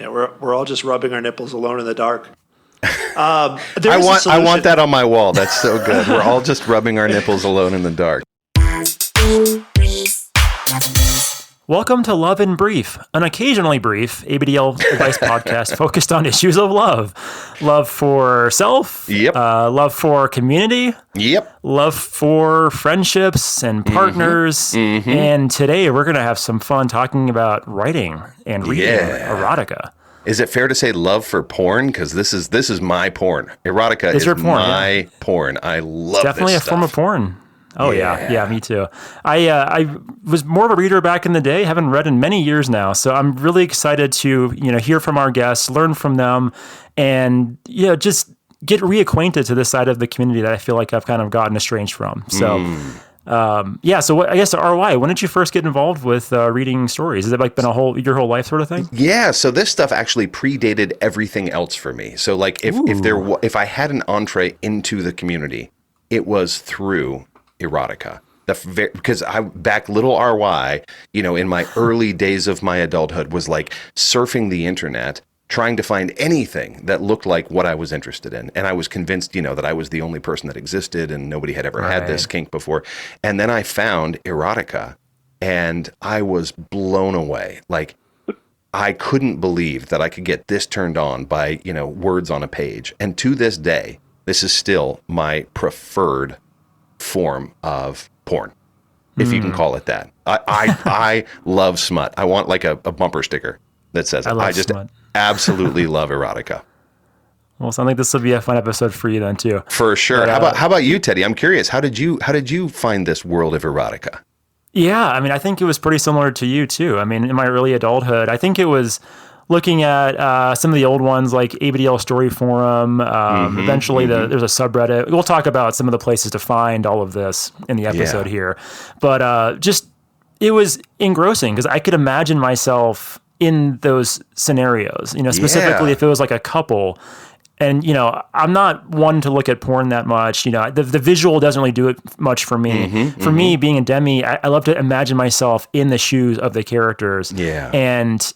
Yeah, we're all just rubbing our nipples alone in the dark. I want that on my wall. That's so good. We're all just rubbing our nipples alone in the dark. Welcome to Love in Brief, an occasionally brief ABDL advice podcast focused on issues of love. Love for self, Yep. Love for community, Yep. love for friendships and partners. And today we're going to have some fun talking about writing and reading erotica. Is it fair to say love for porn? Because this is my porn. Erotica is my porn. I love it's definitely this a form of stuff. porn. Oh yeah, me too. I was more of a reader back in the day. Haven't read in many years now, so I'm really excited to hear from our guests, learn from them, and just get reacquainted to this side of the community that I feel like I've kind of gotten estranged from. So. So I guess ROI, when did you first get involved with reading stories? Has it like been your whole life sort of thing? Yeah, so this stuff actually predated everything else for me. So like if I had an entree into the community, it was through erotica. Because little RY, in my early days of my adulthood was like surfing the internet, trying to find anything that looked like what I was interested in. And I was convinced, that I was the only person that existed and nobody had ever had this kink before. And then I found erotica and I was blown away. Like, I couldn't believe that I could get this turned on by, words on a page. And to this day, this is still my preferred form of porn, if you can call it that. I love smut. I want like a bumper sticker that says it. I just smut. Absolutely love erotica. Well, so I think this will be a fun episode for you then too. For sure. But, how about you, Teddy? I'm curious. How did you find this world of erotica? Yeah, I mean, I think it was pretty similar to you too. I mean, in my early adulthood, I think it was looking at some of the old ones like ABDL Story Forum. Eventually, there's a subreddit. We'll talk about some of the places to find all of this in the episode here. But it was engrossing because I could imagine myself in those scenarios, specifically if it was like a couple. And, I'm not one to look at porn that much. The visual doesn't really do it much for me. For me, being a demi, I love to imagine myself in the shoes of the characters. Yeah. And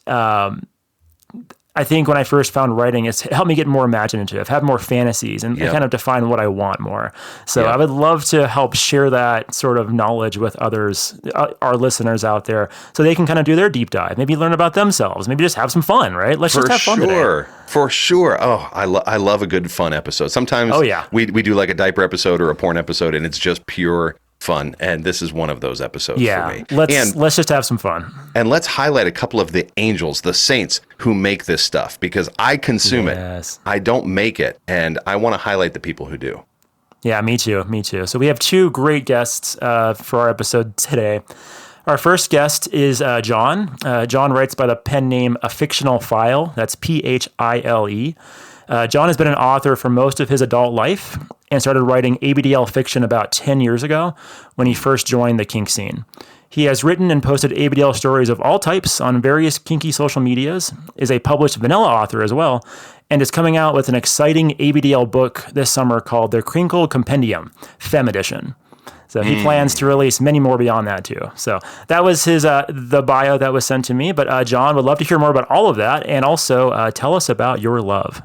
I think when I first found writing, it's helped me get more imaginative, have more fantasies, and kind of define what I want more. So I would love to help share that sort of knowledge with others, our listeners out there, so they can kind of do their deep dive, maybe learn about themselves, maybe just have some fun, right? Let's just have fun today. For sure. Oh, I love a good fun episode. Sometimes we do like a diaper episode or a porn episode, and it's just pure fun, and this is one of those episodes for me. Let's just have some fun. And let's highlight a couple of the angels, the saints who make this stuff, because I consume it. I don't make it, and I want to highlight the people who do. Yeah, me too. So we have two great guests for our episode today. Our first guest is John. John writes by the pen name A Fictional File. That's Phile. John has been an author for most of his adult life and started writing ABDL fiction about 10 years ago when he first joined the kink scene. He has written and posted ABDL stories of all types on various kinky social medias, is a published vanilla author as well, and is coming out with an exciting ABDL book this summer called The Crinkled Compendium, Femme Edition. So he plans to release many more beyond that too. So that was his the bio that was sent to me. But John, would love to hear more about all of that, and also tell us about your love.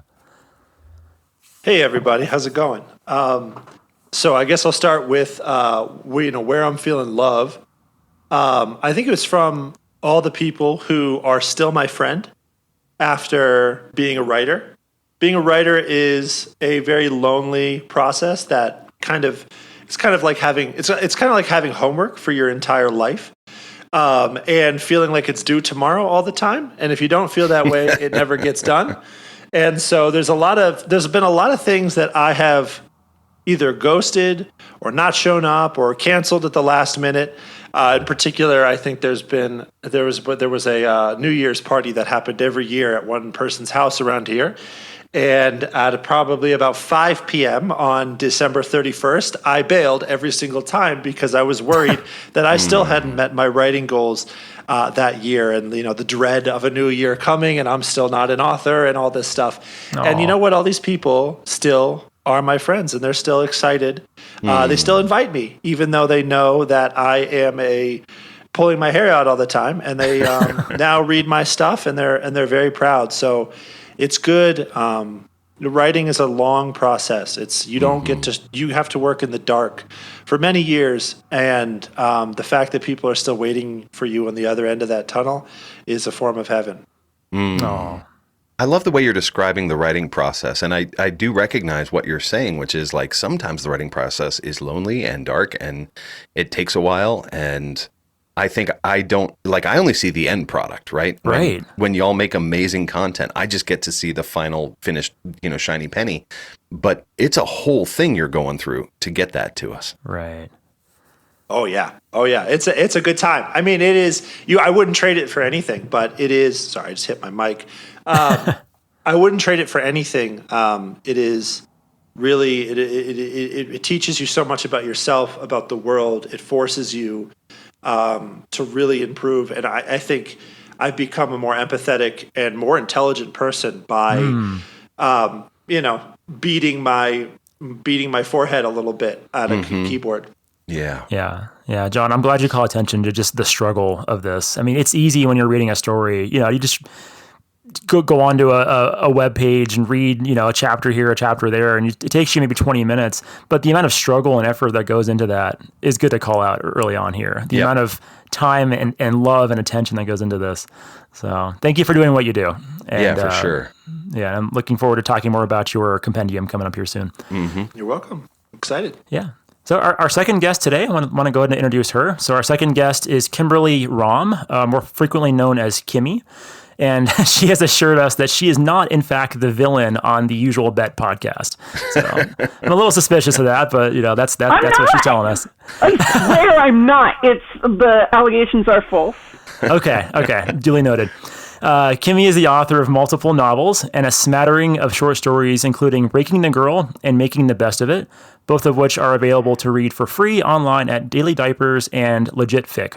Hey everybody, how's it going? So I guess I'll start with where I'm feeling love. I think it was from all the people who are still my friend after being a writer. Being a writer is a very lonely process that it's kind of like having homework for your entire life. And feeling like it's due tomorrow all the time. And if you don't feel that way, it never gets done. And so there's been a lot of things that I have either ghosted or not shown up or canceled at the last minute. In particular, I think there was a New Year's party that happened every year at one person's house around here. And at probably about 5 p.m. on December 31st, I bailed every single time because I was worried that I still hadn't met my writing goals that year. And, the dread of a new year coming and I'm still not an author and all this stuff. Aww. And you know what? All these people still are my friends and they're still excited. They still invite me, even though they know that I am a pulling my hair out all the time, and they now read my stuff, and they're very proud. So it's good. Writing is a long process. You don't get to, you have to work in the dark for many years. And the fact that people are still waiting for you on the other end of that tunnel is a form of heaven. Oh. I love the way you're describing the writing process. And I do recognize what you're saying, which is like sometimes the writing process is lonely and dark and it takes a while. And I think I only see the end product, right? Right. When y'all make amazing content, I just get to see the final finished, shiny penny. But it's a whole thing you're going through to get that to us. Right. Oh yeah. It's a good time. I mean, it is. I wouldn't trade it for anything. But it is. Sorry, I just hit my mic. I wouldn't trade it for anything. It is really. It teaches you so much about yourself, about the world. It forces you to really improve. And I think I've become a more empathetic and more intelligent person by, beating my forehead a little bit on a keyboard. Yeah. Yeah. John, I'm glad you call attention to just the struggle of this. I mean, it's easy when you're reading a story, you just go onto a web page and read, a chapter here, a chapter there, and it takes you maybe 20 minutes. But the amount of struggle and effort that goes into that is good to call out early on here. The amount of time and love and attention that goes into this. So thank you for doing what you do. And, for sure. Yeah, I'm looking forward to talking more about your compendium coming up here soon. You're welcome. Excited. Yeah. So our second guest today, I want to go ahead and introduce her. So our second guest is Kimberly Rom, more frequently known as Kimmy. And she has assured us that she is not, in fact, the villain on the Usual Bet podcast. So I'm a little suspicious of that, but that's what she's telling us. I swear I'm not. The allegations are false. Okay, duly noted. Kimmy is the author of multiple novels and a smattering of short stories, including Breaking the Girl and Making the Best of It, both of which are available to read for free online at Daily Diapers and Legit Fic.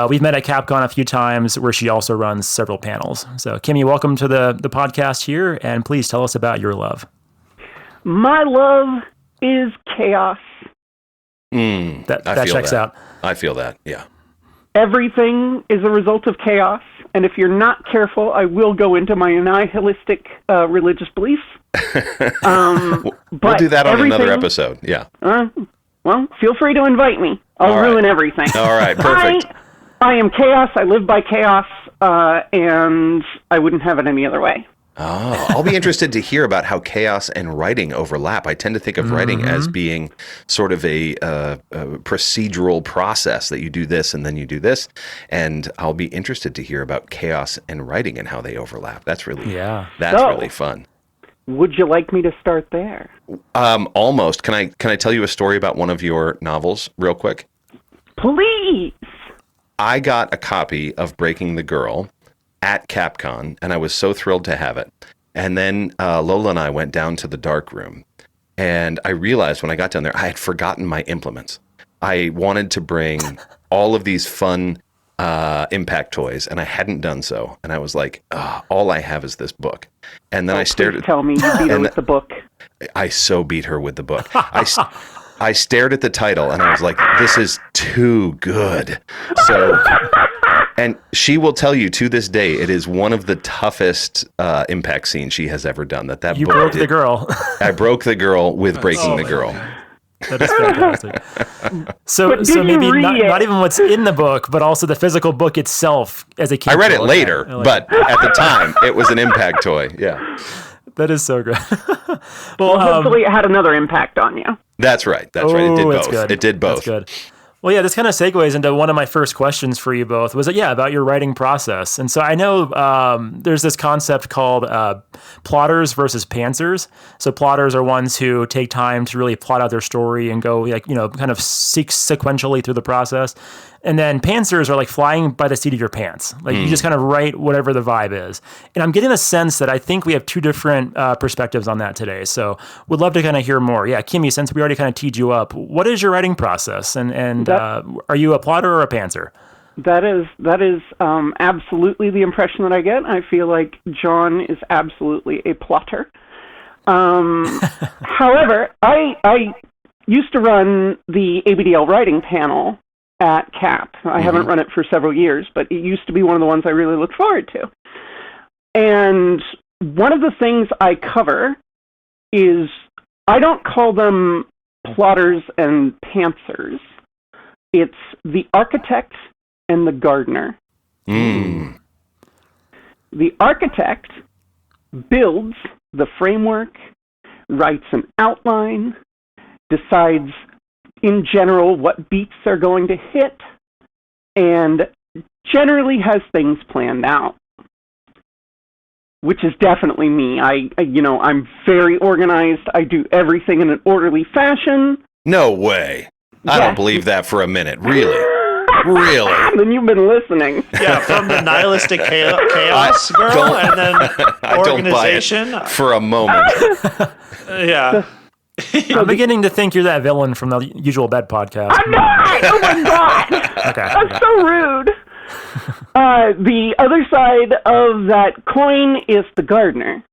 We've met at CapCon a few times where she also runs several panels. So Kimmy, welcome to the podcast here, and please tell us about your love. My love is chaos. That checks out. I feel that, yeah. Everything is a result of chaos, and if you're not careful, I will go into my nihilistic religious beliefs. We'll do that on another episode, yeah. Well, feel free to invite me. I'll ruin everything. All right, perfect. I am chaos, I live by chaos, and I wouldn't have it any other way. Oh, I'll be interested to hear about how chaos and writing overlap. I tend to think of writing as being sort of a procedural process that you do this and then you do this. And I'll be interested to hear about chaos and writing and how they overlap. That's really really fun. Would you like me to start there? Almost. Can I tell you a story about one of your novels real quick? Please. I got a copy of Breaking the Girl at CapCon, and I was so thrilled to have it. And then Lola and I went down to the dark room, and I realized when I got down there, I had forgotten my implements. I wanted to bring all of these fun impact toys, and I hadn't done so. And I was like, all I have is this book. And then I stared at... Tell me you beat her with the book. I so beat her with the book. I stared at the title, and I was like, this is too good. So... And she will tell you to this day, it is one of the toughest impact scenes she has ever done. You broke the girl. I broke the girl with Breaking the Girl. That is fantastic. So maybe not even what's in the book, but also the physical book itself as a kid. I read it later, but at the time, it was an impact toy. Yeah. That is so good. Well, hopefully it had another impact on you. That's right. That's right. It did both. Good. It did both. That's good. Well, yeah, this kind of segues into one of my first questions for you both was, about your writing process. And so I know there's this concept called plotters versus pantsers. So plotters are ones who take time to really plot out their story and go, kind of sequentially through the process. And then pantsers are like flying by the seat of your pants. You just kind of write whatever the vibe is. And I'm getting a sense that I think we have two different perspectives on that today. So would love to kind of hear more. Yeah, Kimmy, since we already kind of teed you up, what is your writing process? And are you a plotter or a pantser? That is absolutely the impression that I get. I feel like John is absolutely a plotter. However, I used to run the ABDL writing panel at CAP. I haven't run it for several years, but it used to be one of the ones I really looked forward to. And one of the things I cover is, I don't call them plotters and pantsers. It's the architect and the gardener. Mm. The architect builds the framework, writes an outline, decides in general what beats they're going to hit, and generally has things planned out, which is definitely me. I'm very organized. I do everything in an orderly fashion. No way. I don't believe that for a minute. Really? Really? Then you've been listening. Yeah, from the nihilistic chaos girl, and then I don't buy organization. it for a moment. Yeah. I'm beginning to think you're that villain from the Usual Bed podcast. I'm not! Oh my god! Okay. That's so rude. The other side of that coin is the gardener,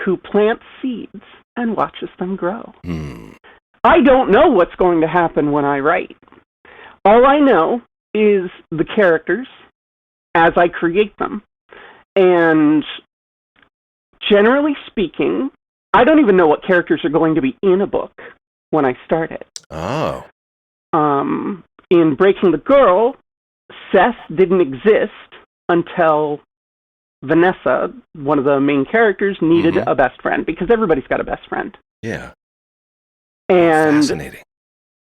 who plants seeds and watches them grow. I don't know what's going to happen when I write. All I know is the characters as I create them. And generally speaking, I don't even know what characters are going to be in a book when I start it. Oh. In Breaking the Girl, Seth didn't exist until Vanessa, one of the main characters, needed a best friend, because everybody's got a best friend. Yeah. And Fascinating.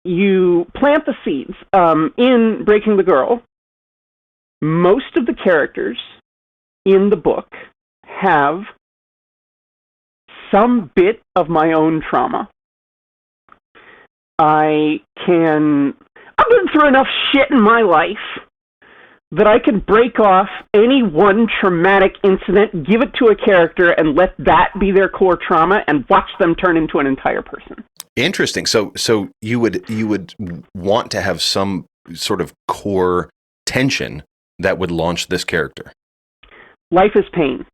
you plant the seeds. In Breaking the Girl, most of the characters in the book have some bit of my own trauma. I've been through enough shit in my life that I can break off any one traumatic incident, give it to a character, and let that be their core trauma, and watch them turn into an entire person. Interesting. So you would want to have some sort of core tension that would launch this character. Life is pain.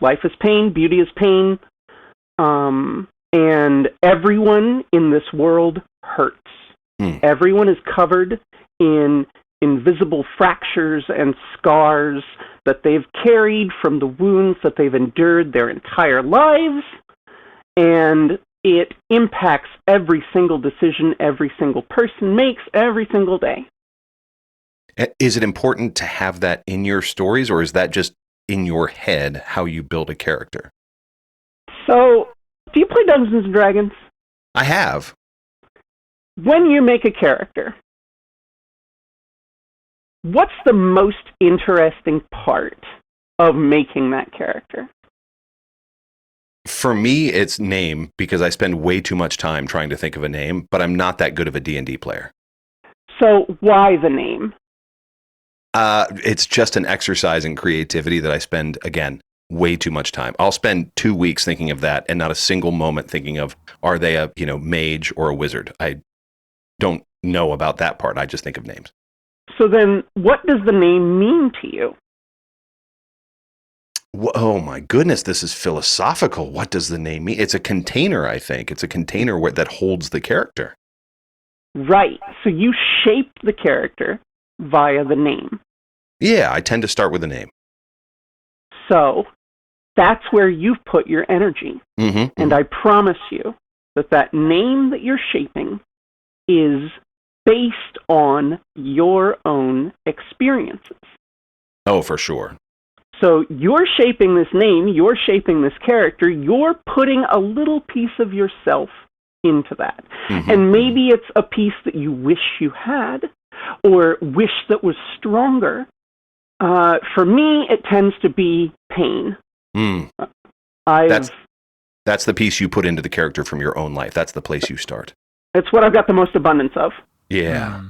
Life is pain. Beauty is pain. And everyone in this world hurts. Everyone is covered in invisible fractures and scars that they've carried from the wounds that they've endured their entire lives. And it impacts every single decision every single person makes every single day. Is it important to have that in your stories, or is that just in your head how you build a character? So, do you play Dungeons and Dragons? I have. When you make a character, what's the most interesting part of making that character? For me, it's name, because I spend way too much time trying to think of a name, but I'm not that good of a D&D player. So why the name? It's just an exercise in creativity that I spend, again, way too much time. I'll spend 2 weeks thinking of that and not a single moment thinking of, are they a mage or a wizard? I don't know about that part. I just think of names. So then what does the name mean to you? Oh my goodness, this is philosophical. What does the name mean? It's a container, I think. It's a container that holds the character. Right. So you shape the character via the name. Yeah, I tend to start with a name. So that's where you've put your energy. And I promise you that name that you're shaping is based on your own experiences. Oh, for sure. So you're shaping this name, you're shaping this character, you're putting a little piece of yourself into that. And maybe it's a piece that you wish you had, or wish that was stronger. For me, it tends to be pain. That's the piece you put into the character from your own life. That's the place you start. It's what I've got the most abundance of. Yeah.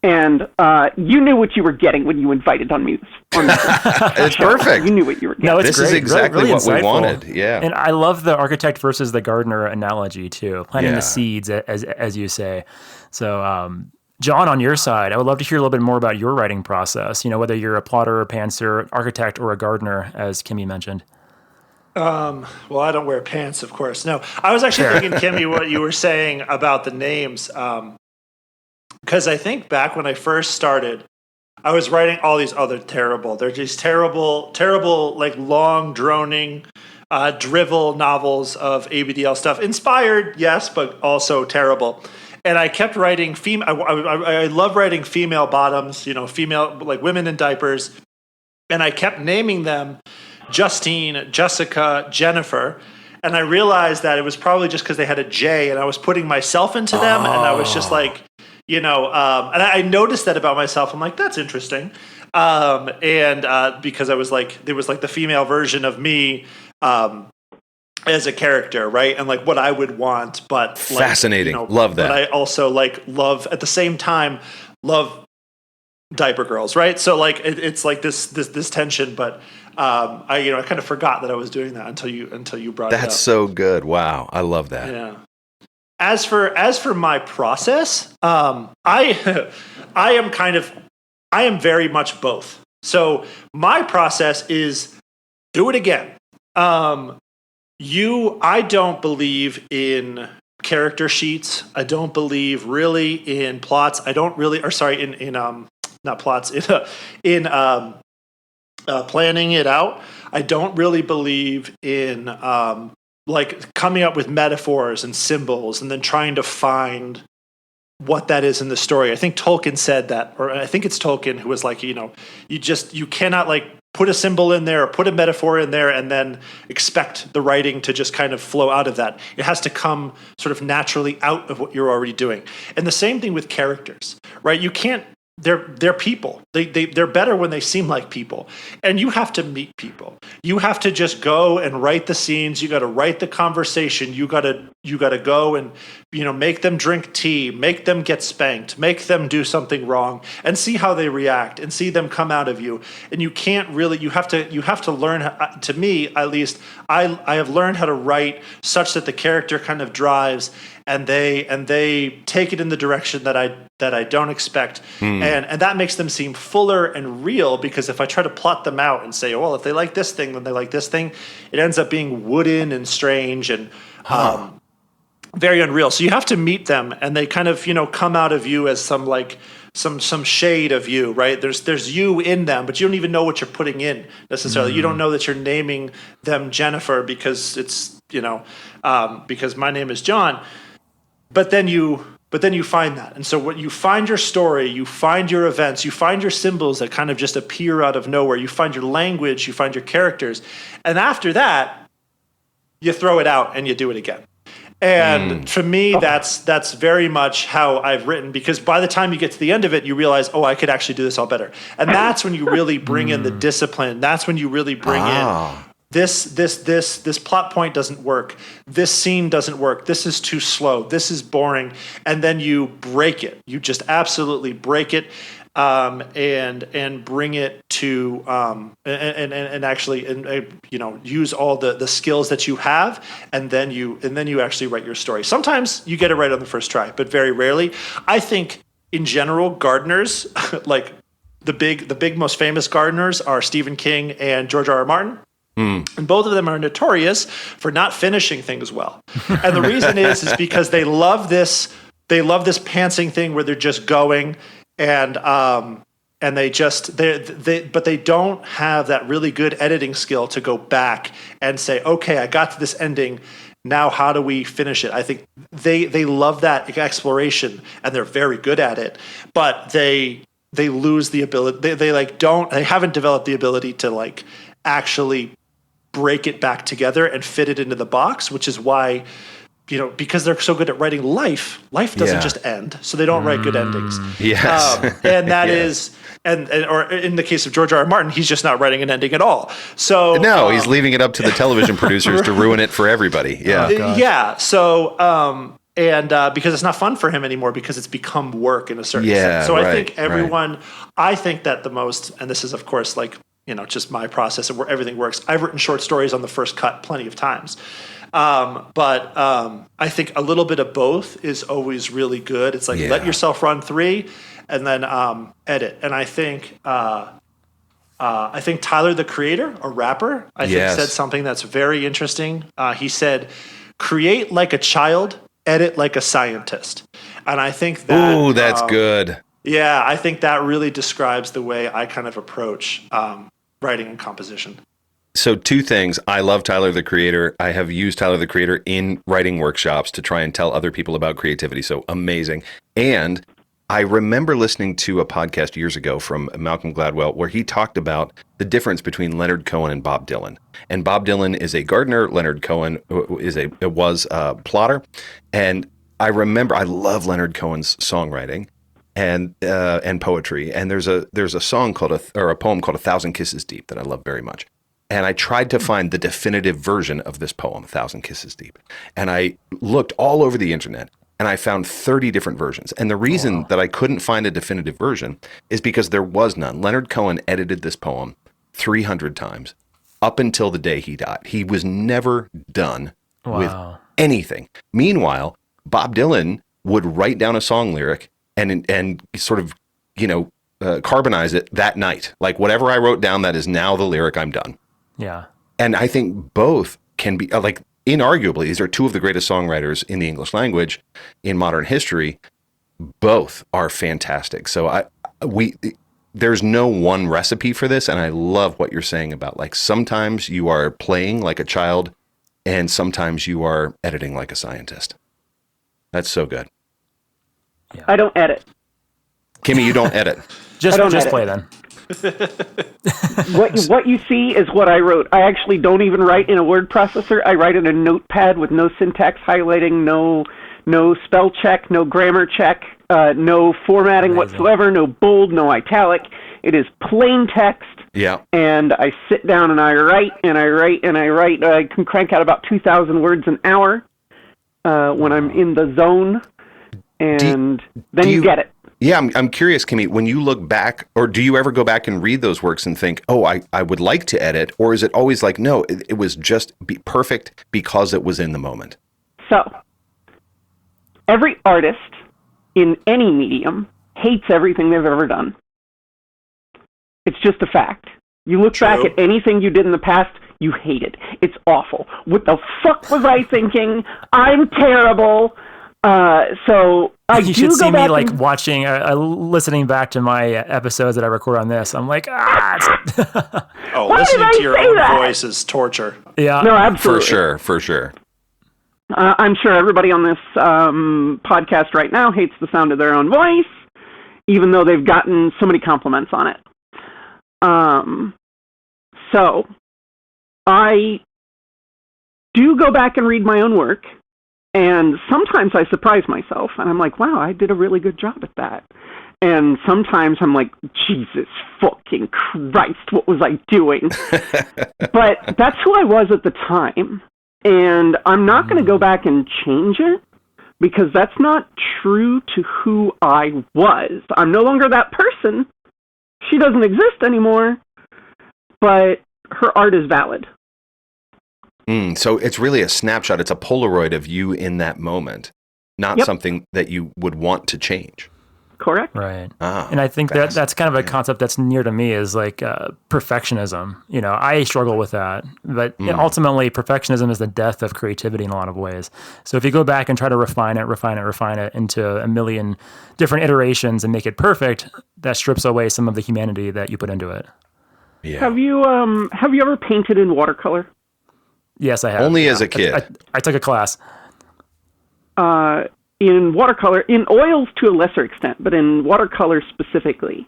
And you knew what you were getting when you invited on me. It's perfect. You knew what you were getting. No, it's this great. is exactly really what we insightful. wanted. Yeah. And I love the architect versus the gardener analogy too, planting Yeah. the seeds, as you say. So, John, on your side, I would love to hear a little bit more about your writing process. Whether you're a plotter, a pantser, architect, or a gardener, as Kimmy mentioned. Well, I don't wear pants, of course. No, I was actually thinking, Kimmy, what you were saying about the names. Because I think back when I first started, I was writing all these other they're just terrible, like long droning, drivel novels of ABDL stuff. Inspired, yes, but also terrible. And I kept writing I love writing female bottoms, female, like women in diapers. And I kept naming them Justine, Jessica, Jennifer. And I realized that it was probably just because they had a J, and I was putting myself into them. And I was just like, and I noticed that about myself. I'm like, that's interesting. Because I was like, there was like the female version of me, as a character, right? And like what I would want, but like, fascinating. Love that. But I also like love at the same time, love diaper girls, right? So like it's like this tension, but I kind of forgot that I was doing that until you brought it up. That's so good. Wow, I love that. Yeah. As for my process, I am very much both. So my process is do it again. I don't believe in character sheets. I don't believe really in plots. I don't really, or sorry, in not plots, in planning it out. I don't really believe in like coming up with metaphors and symbols and then trying to find what that is in the story. I think Tolkien said that, or I think it's Tolkien who was like, you cannot like put a symbol in there or put a metaphor in there and then expect the writing to just kind of flow out of that. It has to come sort of naturally out of what you're already doing. And the same thing with characters, right? You can't, they're people. They're better when they seem like people. And you have to meet people. You have to just go and write the scenes. You got to write the conversation. You got to go and make them drink tea, make them get spanked, make them do something wrong, and see how they react and see them come out of you. And you can't really. You have to learn. To me, at least, I have learned how to write such that the character kind of drives and they take it in the direction that I don't expect. And that makes them seem fuller and real, because if I try to plot them out and say, well, if they like this thing, then they like this thing, it ends up being wooden and strange and very unreal. So you have to meet them, and they kind of, come out of you as some shade of you, right? There's you in them, but you don't even know what you're putting in necessarily. You don't know that you're naming them Jennifer because it's, because my name is John. But then you find that. And so what you find your story, you find your events, you find your symbols that kind of just appear out of nowhere. You find your language, you find your characters. And after that, you throw it out and you do it again. And for me, that's very much how I've written, because by the time you get to the end of it, you realize, I could actually do this all better. And that's when you really bring in the discipline. That's when you really bring in this plot point doesn't work. This scene doesn't work. This is too slow. This is boring. And then you break it. You just absolutely break it. And bring it to and actually use all the skills that you have, and then you actually write your story. Sometimes you get it right on the first try, but very rarely. I think in general, gardeners like the big most famous gardeners are Stephen King and George R.R. Martin. And both of them are notorious for not finishing things well. And the reason is because they love this pantsing thing where they're just going. And they but they don't have that really good editing skill to go back and say, okay, I got to this ending. Now, how do we finish it? I think they love that exploration, and they're very good at it. But they lose the ability. They haven't developed the ability to actually break it back together and fit it into the box, which is why. Because they're so good at writing life doesn't just end. So they don't write good endings. Yes. And that is, or in the case of George R.R. Martin, he's just not writing an ending at all. So no, he's leaving it up to the television producers to ruin it for everybody. Yeah. So, because it's not fun for him anymore, because it's become work in a certain sense. So I think I think that the most, and this is of course just my process of where everything works. I've written short stories on the first cut plenty of times. But I think a little bit of both is always really good. It's like, let yourself run 3 and then edit. And I think Tyler, the Creator, a rapper, I think said something that's very interesting. He said, create like a child, edit like a scientist. And I think that... Ooh, that's good. Yeah, I think that really describes the way I kind of approach writing and composition. So 2 things. I love Tyler, the Creator. I have used Tyler, the Creator in writing workshops to try and tell other people about creativity. So amazing. And I remember listening to a podcast years ago from Malcolm Gladwell where he talked about the difference between Leonard Cohen and Bob Dylan. And Bob Dylan is a gardener. Leonard Cohen was a plotter. And I remember, I love Leonard Cohen's songwriting and poetry. And there's a song called or a poem called 1,000 Kisses Deep that I love very much. And I tried to find the definitive version of this poem, 1,000 Kisses Deep. And I looked all over the internet and I found 30 different versions. And the reason that I couldn't find a definitive version is because there was none. Leonard Cohen edited this poem 300 times up until the day he died. He was never done with anything. Meanwhile, Bob Dylan would write down a song lyric and sort of, carbonize it that night. Like whatever I wrote down, that is now the lyric, I'm done. Yeah. And I think both can be inarguably, these are 2 of the greatest songwriters in the English language in modern history. Both are fantastic. So there's no one recipe for this. And I love what you're saying about sometimes you are playing like a child and sometimes you are editing like a scientist. That's so good. Yeah. I don't edit. Kimmy, you don't edit. Just edit. play then. What you see is what I wrote. I actually don't even write in a word processor. I write in a notepad with no syntax highlighting, no spell check, no grammar check, no formatting whatsoever, no bold, no italic. It is plain text. Yeah. And I sit down and I write and I write and I write. I can crank out about 2,000 words an hour when I'm in the zone, and then you get it. Yeah, I'm curious, Kimmy, when you look back, or do you ever go back and read those works and think, oh, I would like to edit, or is it always like, no, it was just perfect because it was in the moment? So, every artist in any medium hates everything they've ever done. It's just a fact. You look back at anything you did in the past, you hate it. It's awful. What the fuck was I thinking? I'm terrible. So I you do should go see back me and, watching, listening back to my episodes that I record on this. I'm like, listening to your own voice is torture. Yeah, no, absolutely, For sure. I'm sure everybody on this podcast right now hates the sound of their own voice, even though they've gotten so many compliments on it. So I do go back and read my own work. And sometimes I surprise myself, and I'm like, wow, I did a really good job at that. And sometimes I'm like, Jesus fucking Christ, what was I doing? But that's who I was at the time. And I'm not going to go back and change it, because that's not true to who I was. I'm no longer that person. She doesn't exist anymore, but her art is valid. So it's really a snapshot. It's a Polaroid of you in that moment, not something that you would want to change. Correct. Right. Ah, and I think that's kind of a concept that's near to me is like perfectionism. I struggle with that, but ultimately perfectionism is the death of creativity in a lot of ways. So if you go back and try to refine it into a million different iterations and make it perfect, that strips away some of the humanity that you put into it. Yeah. Have you ever painted in watercolor? Yes, I have. Only as a kid. I took a class. In watercolor, in oils to a lesser extent, but in watercolor specifically,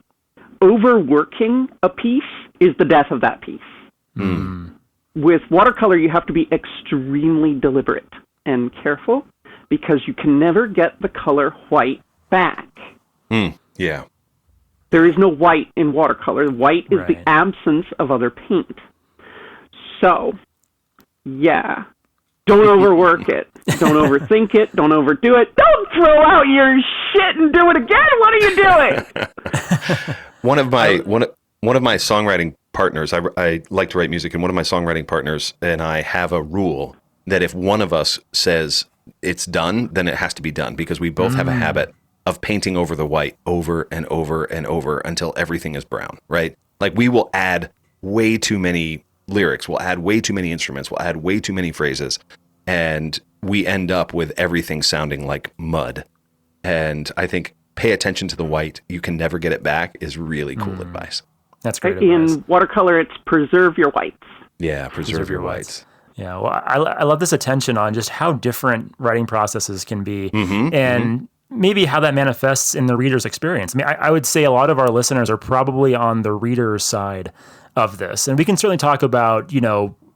overworking a piece is the death of that piece. With watercolor, you have to be extremely deliberate and careful because you can never get the color white back. Yeah. There is no white in watercolor. White is the absence of other paint. So, yeah. Don't overwork it. Don't overthink it. Don't overdo it. Don't throw out your shit and do it again. What are you doing? One of my songwriting partners, I like to write music, and one of my songwriting partners and I have a rule that if one of us says it's done, then it has to be done, because we both have a habit of painting over the white over and over and over until everything is brown, right? Like we will add way too many lyrics, we'll add way too many instruments, we'll add way too many phrases, and we end up with everything sounding like mud. And I think pay attention to the white. You can never get it back is really cool advice. That's great advice. In watercolor, it's preserve your whites. Yeah, preserve your whites. Yeah, well, I love this attention on just how different writing processes can be, and maybe how that manifests in the reader's experience. I mean, I would say a lot of our listeners are probably on the reader's side of this, and we can certainly talk about,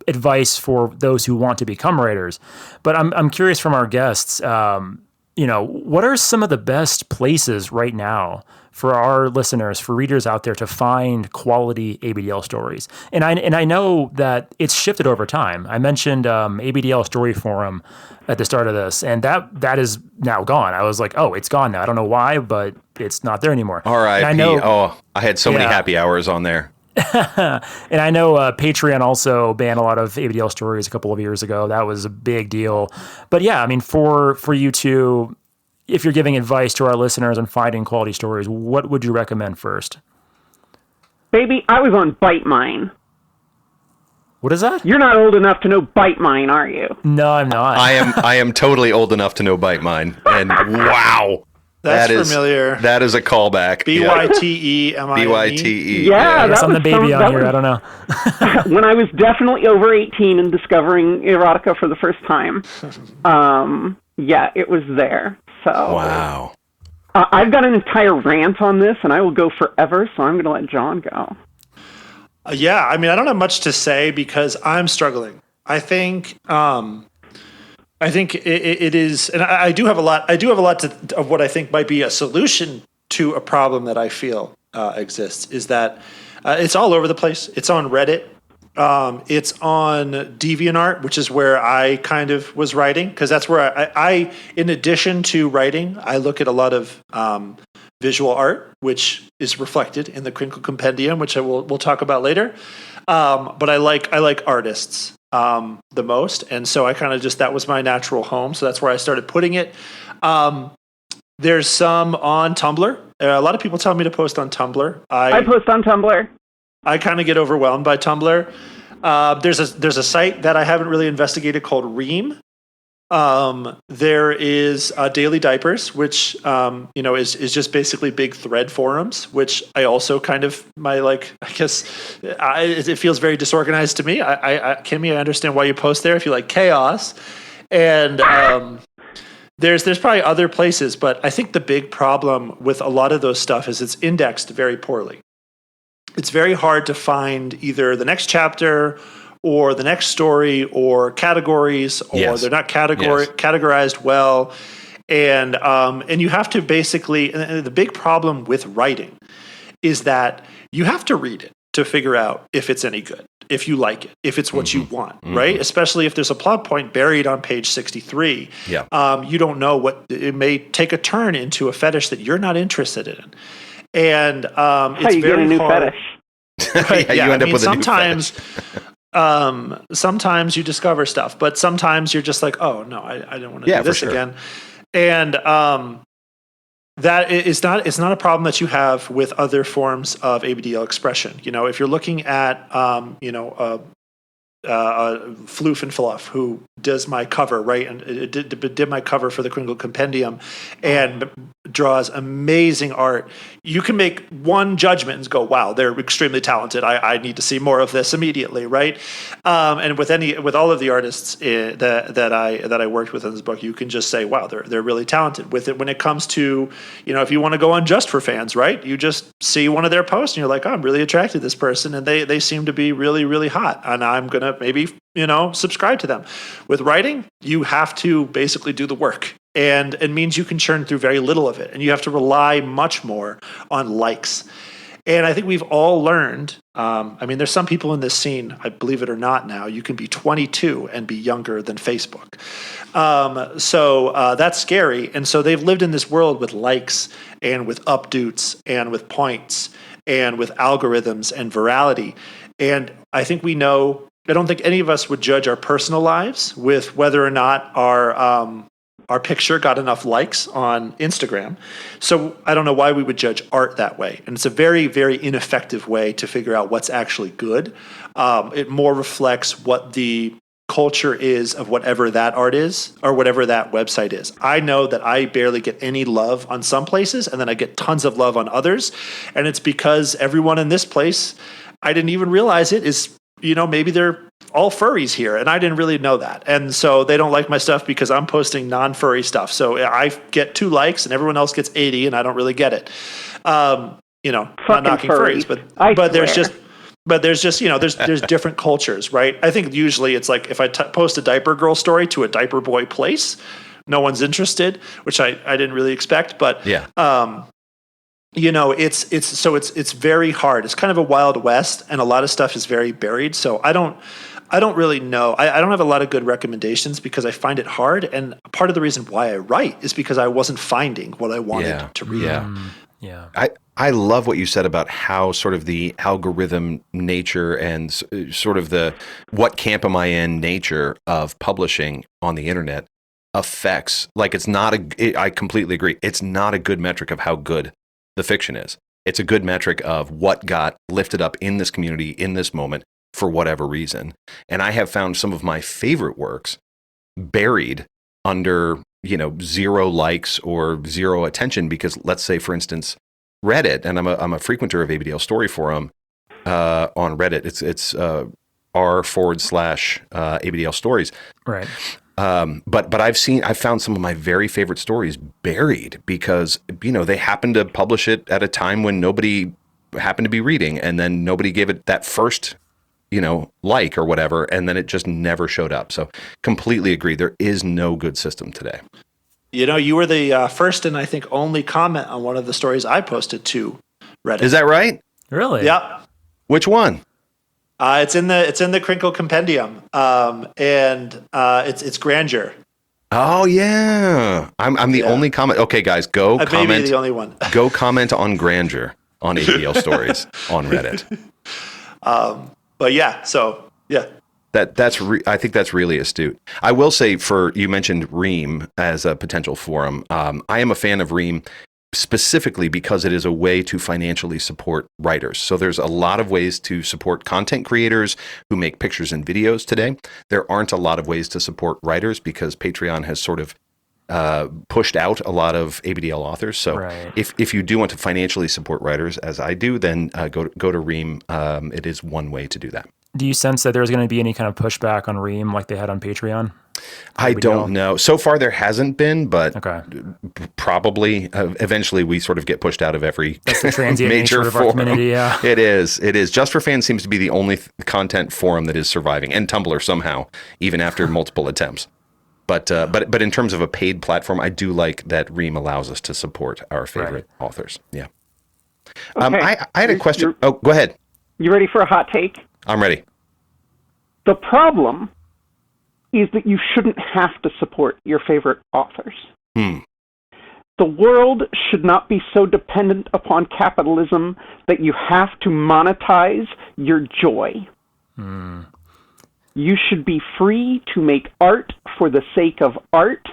advice for those who want to become writers. But I'm curious from our guests, what are some of the best places right now for our listeners, for readers out there to find quality ABDL stories? And I know that it's shifted over time. I mentioned ABDL Story Forum at the start of this, and that is now gone. I was like, oh, it's gone now. I don't know why, but it's not there anymore. R.I.P. I had so many happy hours on there. And I know Patreon also banned a lot of ABDL stories a couple of years ago. That was a big deal. But yeah, I mean, for you to, if you're giving advice to our listeners on finding quality stories, what would you recommend first? Baby, I was on Bite Mine. What is that? You're not old enough to know Bite Mine, are you? No, I'm not. I am totally old enough to know Bite Mine. And wow. That's familiar. That is a callback. BYTEMINE. BYTE. Yeah, I'm the baby on here. I don't know. When I was definitely over 18 and discovering erotica for the first time. Yeah, it was there. So wow. I've got an entire rant on this, and I will go forever, so I'm going to let John go. Yeah, I mean, I don't have much to say because I'm struggling. I think it is, and I do have a lot. I do have a lot of what I think might be a solution to a problem that I feel exists. Is that it's all over the place. It's on Reddit. It's on DeviantArt, which is where I kind of was writing, because that's where I, in addition to writing, I look at a lot of visual art, which is reflected in the Crinkle Compendium, which we'll talk about later. But I like artists the most, and so I kind of that was my natural home. So that's where I started putting it. There's some on Tumblr. A lot of people tell me to post on Tumblr. I post on Tumblr. I kind of get overwhelmed by Tumblr. There's a site that I haven't really investigated called Ream. There is Daily Diapers, which is just basically big thread forums, which I also kind of it feels very disorganized to me. Kimmy, I understand why you post there if you like chaos, and there's probably other places, but I think the big problem with a lot of those stuff is it's indexed very poorly. It's very hard to find either the next chapter or the next story or categories, or they're not categorized well. And you have to basically, and the big problem with writing is that you have to read it to figure out if it's any good, if you like it, if it's what you want, right? Especially if there's a plot point buried on page 63. Yeah. You don't know what, it may take a turn into a fetish that you're not interested in. And it's very hard. Fetish. Right? You end up with a new fetish. Sometimes you discover stuff, but sometimes you're just like, oh no, I don't want to do this again. And that is not, it's not a problem that you have with other forms of ABDL expression. If you're looking at Floof and Fluff, who does my cover, right? And did my cover for the Crinkle Compendium and draws amazing art. You can make one judgment and go, wow, they're extremely talented. I need to see more of this immediately, right? And with all of the artists that I worked with in this book, you can just say, wow, they're really talented. With it, when it comes to, if you want to go on Just for Fans, right? You just see one of their posts and you're like, oh, I'm really attracted to this person, and they seem to be really, really hot, and I'm gonna maybe subscribe to them. With writing, you have to basically do the work, and it means you can churn through very little of it, and you have to rely much more on likes. And I think we've all learned, there's some people in this scene, I believe it or not now, you can be 22 and be younger than Facebook. So that's scary. And so they've lived in this world with likes and with updates and with points and with algorithms and virality. And I think I don't think any of us would judge our personal lives with whether or not our picture got enough likes on Instagram. So I don't know why we would judge art that way. And it's a very, very ineffective way to figure out what's actually good. It more reflects what the culture is of whatever that art is or whatever that website is. I know that I barely get any love on some places, and then I get tons of love on others. And it's because everyone in this place, I didn't even realize it, is, maybe they're all furries here, and I didn't really know that. And so they don't like my stuff because I'm posting non-furry stuff. So I get 2 likes and everyone else gets 80, and I don't really get it. Not knocking furries, but there's just there's different cultures, right? I think usually it's like if I post a diaper girl story to a diaper boy place, no one's interested, which I didn't really expect, but yeah. It's very hard. It's kind of a wild west, and a lot of stuff is very buried. So I don't really know. I don't have a lot of good recommendations because I find it hard. And part of the reason why I write is because I wasn't finding what I wanted to read. Yeah. I love what you said about how sort of the algorithm nature and sort of the what camp am I in nature of publishing on the internet affects, like I completely agree. It's not a good metric of how good the fiction is. It's a good metric of what got lifted up in this community in this moment for whatever reason. And I have found some of my favorite works buried under, 0 likes or 0 attention because, let's say, for instance, Reddit, and I'm a frequenter of ABDL Story Forum on Reddit. It's r/ABDL Stories. Right. But I've found some of my very favorite stories buried because, they happened to publish it at a time when nobody happened to be reading, and then nobody gave it that first, like or whatever, and then it just never showed up. So completely agree. There is no good system today. You were the first and I think only comment on one of the stories I posted to Reddit. Is that right? Really? Yeah. Which one? It's in the Crinkle Compendium, and it's Grandeur. Oh yeah, I'm the only comment. Okay, guys, go comment. Maybe the only one. Go comment on Grandeur on ABDL Stories on Reddit. But yeah, so yeah. I think that's really astute. I will say, you mentioned Ream as a potential forum. I am a fan of Ream specifically because it is a way to financially support writers. So there's a lot of ways to support content creators who make pictures and videos today. There aren't a lot of ways to support writers because Patreon has sort of pushed out a lot of ABDL authors. So right. if you do want to financially support writers, as I do, then go to Ream. It is one way to do that. Do you sense that there's going to be any kind of pushback on Ream like they had on Patreon? I don't know. So far, there hasn't been, but probably eventually we sort of get pushed out of every major forum. Community, yeah. It is. Just for Fans seems to be the only content forum that is surviving, and Tumblr somehow, even after multiple attempts. But in terms of a paid platform, I do like that Ream allows us to support our favorite authors. Yeah. Okay. I had a question. Oh, go ahead. You ready for a hot take? I'm ready. The problem is that you shouldn't have to support your favorite authors. The world should not be so dependent upon capitalism that you have to monetize your joy. You should be free to make art for the sake of art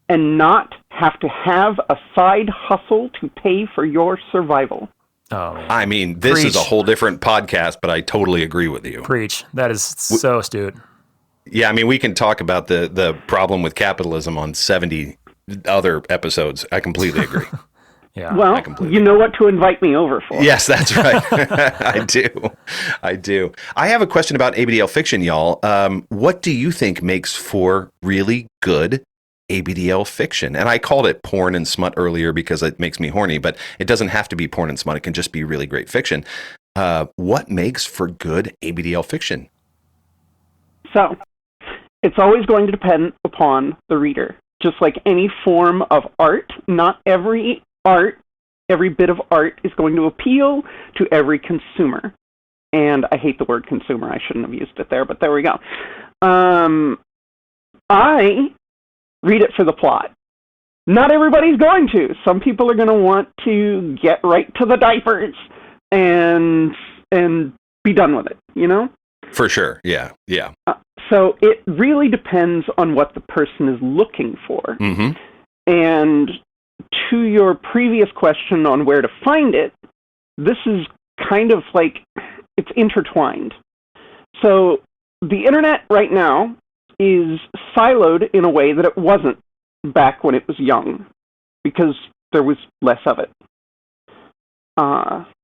and not have to have a side hustle to pay for your survival. Oh, man. I mean, this is a whole different podcast, but I totally agree with you. Preach. That is so astute. Yeah, I mean, we can talk about the problem with capitalism on 70 other episodes. I completely agree. Yeah. Well, you know what to invite me over for. Yes, that's right. I do. I have a question about ABDL fiction, y'all. What do you think makes for really good ABDL fiction? And I called it porn and smut earlier because it makes me horny, but it doesn't have to be porn and smut. It can just be really great fiction. What makes for good ABDL fiction? So, it's always going to depend upon the reader. Just like any form of art, not every bit of art is going to appeal to every consumer. And I hate the word consumer. I shouldn't have used it there, but there we go. I read it for the plot. Not everybody's going to. Some people are going to want to get right to the diapers and be done with it, you know? For sure, yeah. So it really depends on what the person is looking for. Mm-hmm. And to your previous question on where to find it, this is kind of like, it's intertwined. So the internet right now is siloed in a way that it wasn't back when it was young, because there was less of it.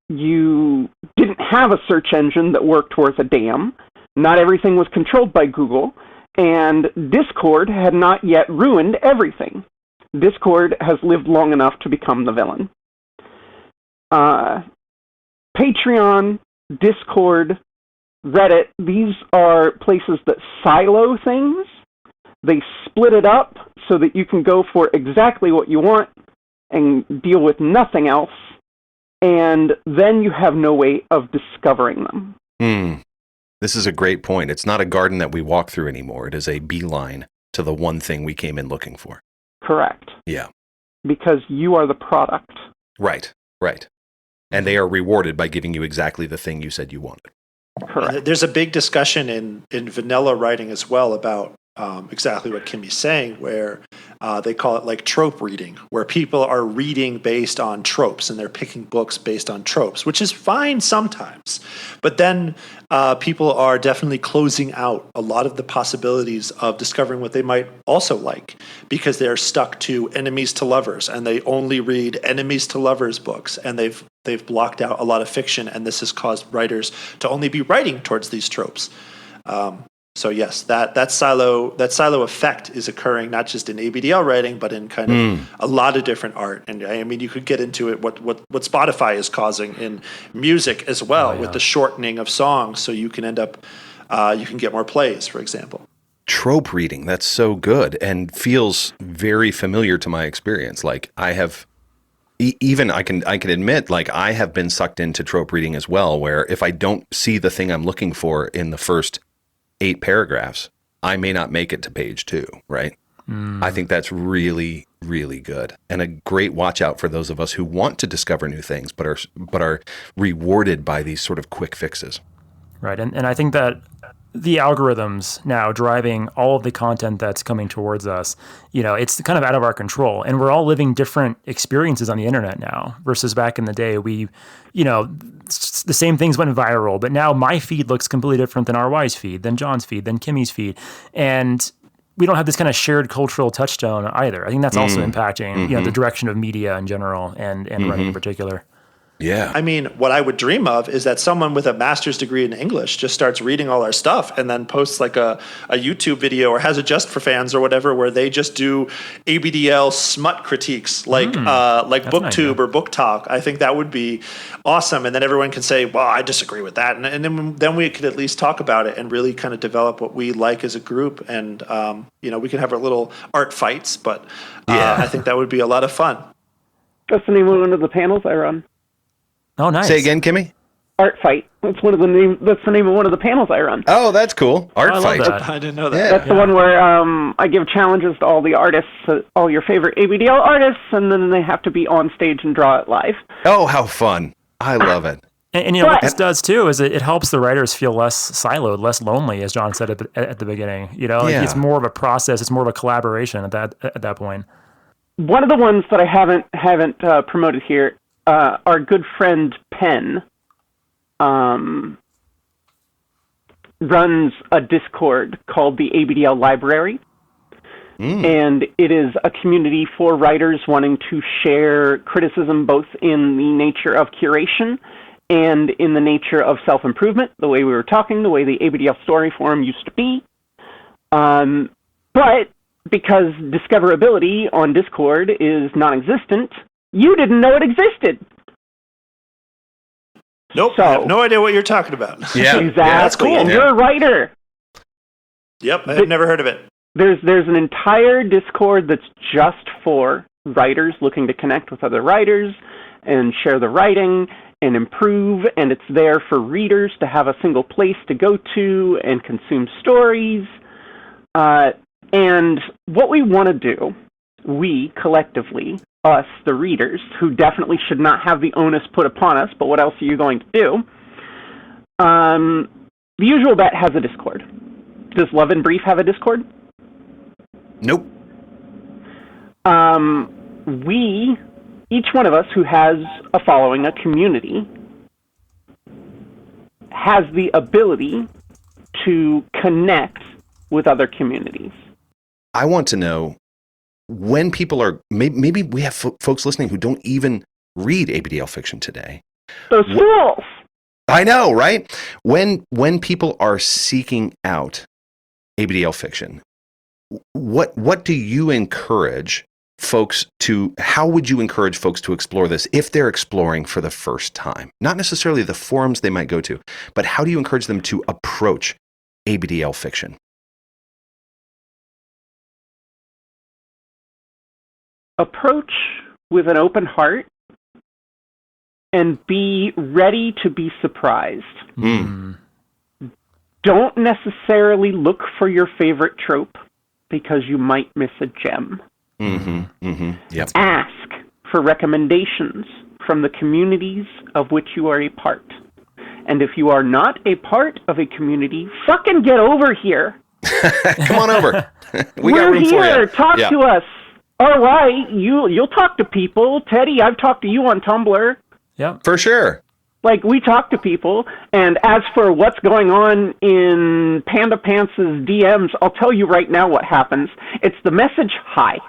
You didn't have a search engine that worked worth a damn. Not everything was controlled by Google, and Discord had not yet ruined everything. Discord has lived long enough to become the villain. Patreon, Discord, Reddit, these are places that silo things. They split it up so that you can go for exactly what you want and deal with nothing else, and then you have no way of discovering them. This is a great point. It's not a garden that we walk through anymore. It is a beeline to the one thing we came in looking for. Correct. Yeah. Because you are the product. Right. And they are rewarded by giving you exactly the thing you said you wanted. Correct. There's a big discussion in vanilla writing as well about exactly what Kimmy's saying, where they call it like trope reading, where people are reading based on tropes and they're picking books based on tropes, which is fine sometimes. But then people are definitely closing out a lot of the possibilities of discovering what they might also like, because they're stuck to enemies to lovers and they only read enemies to lovers books, and they've blocked out a lot of fiction, and this has caused writers to only be writing towards these tropes. So yes, that silo effect is occurring not just in ABDL writing, but in kind of a lot of different art. And I mean, you could get into it what Spotify is causing in music as well, with the shortening of songs, so you can end up you can get more plays, for example. Trope reading, that's so good and feels very familiar to my experience. Like I have. Even I can admit, like I have been sucked into trope reading as well, where if I don't see the thing I'm looking for in the first 8 paragraphs, I may not make it to page 2, right? I think that's really, really good, and a great watch out for those of us who want to discover new things, but are rewarded by these sort of quick fixes. Right, and I think that the algorithms now driving all of the content that's coming towards us, it's kind of out of our control, and we're all living different experiences on the internet now versus back in the day. We, the same things went viral, but now my feed looks completely different than RY's feed, than John's feed, than Kimmy's feed, and we don't have this kind of shared cultural touchstone either. I think that's also impacting, the direction of media in general and writing in particular. Yeah. I mean, what I would dream of is that someone with a master's degree in English just starts reading all our stuff and then posts like a YouTube video, or has a Just for Fans or whatever, where they just do ABDL smut critiques like BookTube or Book Talk. I think that would be awesome. And then everyone can say, well, I disagree with that. And then we could at least talk about it and really kind of develop what we like as a group. And, we can have our little art fights, but I think that would be a lot of fun. That's the name of one of the panels I run. Oh, nice. Say again, Kimmy? Art Fight. That's the name of one of the panels I run. Oh, that's cool. Art Fight. I didn't know that. Yeah. That's the one where I give challenges to all the artists, all your favorite ABDL artists, and then they have to be on stage and draw it live. Oh, how fun. I love it. And what this does too is it helps the writers feel less siloed, less lonely, as John said at the beginning. It's more of a process. It's more of a collaboration at that point. One of the ones that I haven't promoted here, our good friend Penn runs a Discord called the ABDL Library. And it is a community for writers wanting to share criticism both in the nature of curation and in the nature of self-improvement, the way we were talking, the way the ABDL story forum used to be. But because discoverability on Discord is non-existent, you didn't know it existed. Nope, I have no idea what you're talking about. Yeah, exactly. That's cool. And you're a writer. Yep, I've never heard of it. There's an entire Discord that's just for writers looking to connect with other writers and share the writing and improve, and it's there for readers to have a single place to go to and consume stories. And what we want to do, we collectively, us, the readers, who definitely should not have the onus put upon us, but what else are you going to do? The Usual Bet has a Discord. Does Love and Brief have a Discord? Nope. Each one of us who has a following, a community, has the ability to connect with other communities. I want to know when people are, maybe we have folks listening who don't even read ABDL fiction today. Those fools! I know, right? When people are seeking out ABDL fiction, what do you encourage folks to, how would you encourage folks to explore this if they're exploring for the first time? Not necessarily the forums they might go to, but how do you encourage them to approach ABDL fiction? Approach with an open heart and be ready to be surprised. Mm. Don't necessarily look for your favorite trope because you might miss a gem. Mm-hmm. Mm-hmm. Yep. Ask for recommendations from the communities of which you are a part. And if you are not a part of a community, fucking get over here. Come on over. We're got room here. for you. Talk to us. RY, you'll talk to people. Teddy, I've talked to you on Tumblr. Yeah, For sure. Like, we talk to people, and as for what's going on in Panda Pants' DMs, I'll tell you right now what happens. It's the message hi.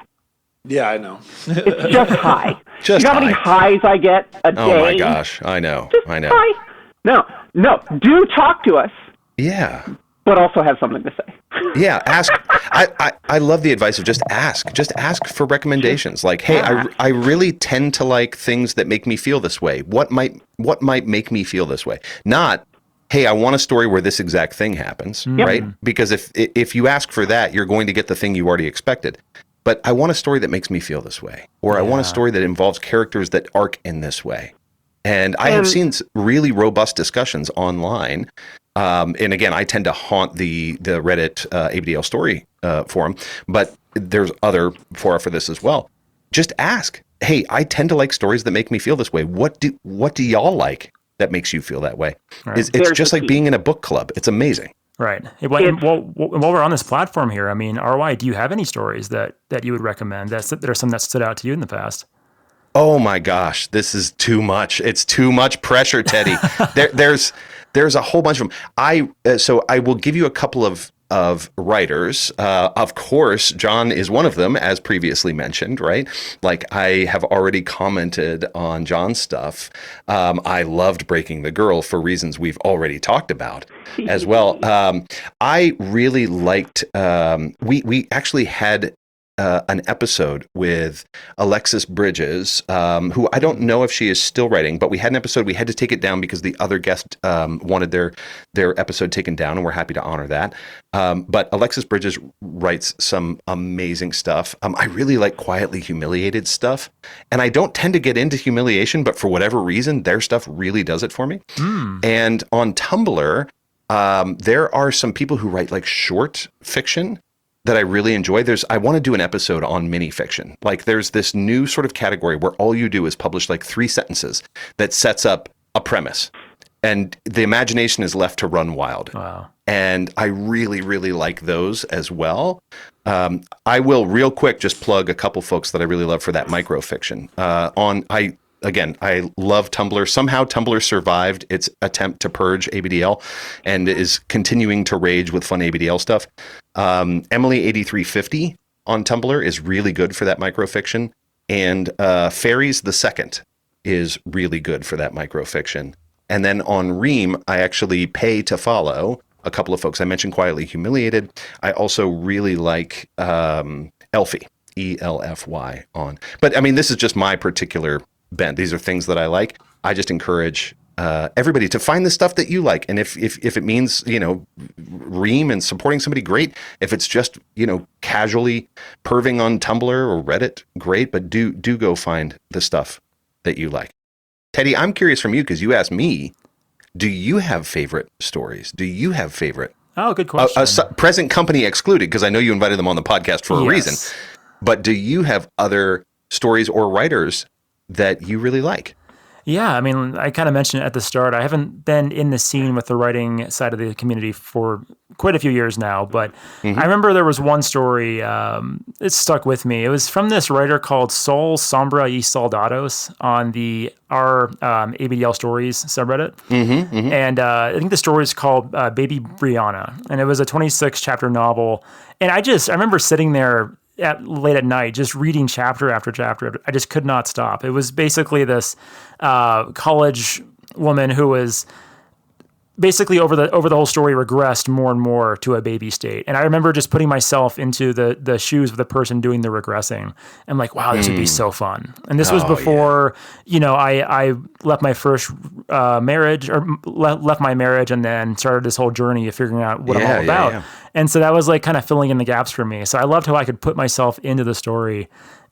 Yeah, I know. It's just hi. Just you know how many highs I get a day? Oh my gosh, I know. Just I know. hi. No, do talk to us, Yeah. but also have something to say. Yeah, ask. I love the advice of just ask. Just ask for recommendations. Like, hey, I really tend to like things that make me feel this way. What might make me feel this way? Not, hey, I want a story where this exact thing happens, right? Because if you ask for that, you're going to get the thing you already expected. But I want a story that makes me feel this way, or I want a story that involves characters that arc in this way. And I have seen really robust discussions online. And again, I tend to haunt the Reddit ABDL story forum, but there's other fora for this as well. Just ask, hey, I tend to like stories that make me feel this way. What do y'all like that makes you feel that way? Right. It's just like being in a book club. It's amazing. right. While we're on this platform here, I mean, RY, do you have any stories that you would recommend that are some that stood out to you in the past? Oh my gosh, this is too much. It's too much pressure, Teddy. There's a whole bunch of them. So I will give you a couple of writers. Of course, John is one of them, as previously mentioned, right? Like, I have already commented on John's stuff. I loved Breaking the Girl for reasons we've already talked about as well. I really liked, we actually had an episode with Alexis Bridges, who I don't know if she is still writing, but we had an episode. We had to take it down because the other guest wanted their episode taken down, and we're happy to honor that. But Alexis Bridges writes some amazing stuff. I really like quietly humiliated stuff, and I don't tend to get into humiliation, but for whatever reason, their stuff really does it for me. And on Tumblr, there are some people who write like short fiction that I really enjoy. I want to do an episode on mini fiction. Like, there's this new sort of category where all you do is publish like 3 sentences that sets up a premise, and the imagination is left to run wild. Wow. And I really, really like those as well. I will real quick just plug a couple folks that I really love for that micro fiction. I love Tumblr. Somehow Tumblr survived its attempt to purge ABDL and is continuing to rage with fun ABDL stuff. Emily8350 on Tumblr is really good for that microfiction. And Fairies the Second is really good for that microfiction. And then on Ream, I actually pay to follow a couple of folks. I mentioned Quietly Humiliated. I also really like Elfie, ELFY on. But I mean, this is just my particular bent. These are things that I like. I just encourage everybody to find the stuff that you like. And if it means, Ream and supporting somebody, great. If it's just, casually perving on Tumblr or Reddit, great. But do go find the stuff that you like. Teddy, I'm curious from you, because you asked me, do you have favorite stories? Do you have favorite? Oh, good question. Present company excluded, because I know you invited them on the podcast for a reason. But do you have other stories or writers that you really like? Yeah, I mean, I kind of mentioned it at the start. I haven't been in the scene with the writing side of the community for quite a few years now, but I remember there was one story, it stuck with me. It was from this writer called Sol Sombra y Soldados on the ABDL Stories subreddit. And I think the story is called Baby Brianna, and it was a 26 chapter novel. And I remember sitting there late at night, just reading chapter after chapter. I just could not stop. It was basically this college woman who was basically over the whole story regressed more and more to a baby state. And I remember just putting myself into the shoes of the person doing the regressing. I'm like, wow, this would be so fun. And this was before, I left my first marriage or left my marriage and then started this whole journey of figuring out what I'm all about. Yeah. And so that was like kind of filling in the gaps for me. So I loved how I could put myself into the story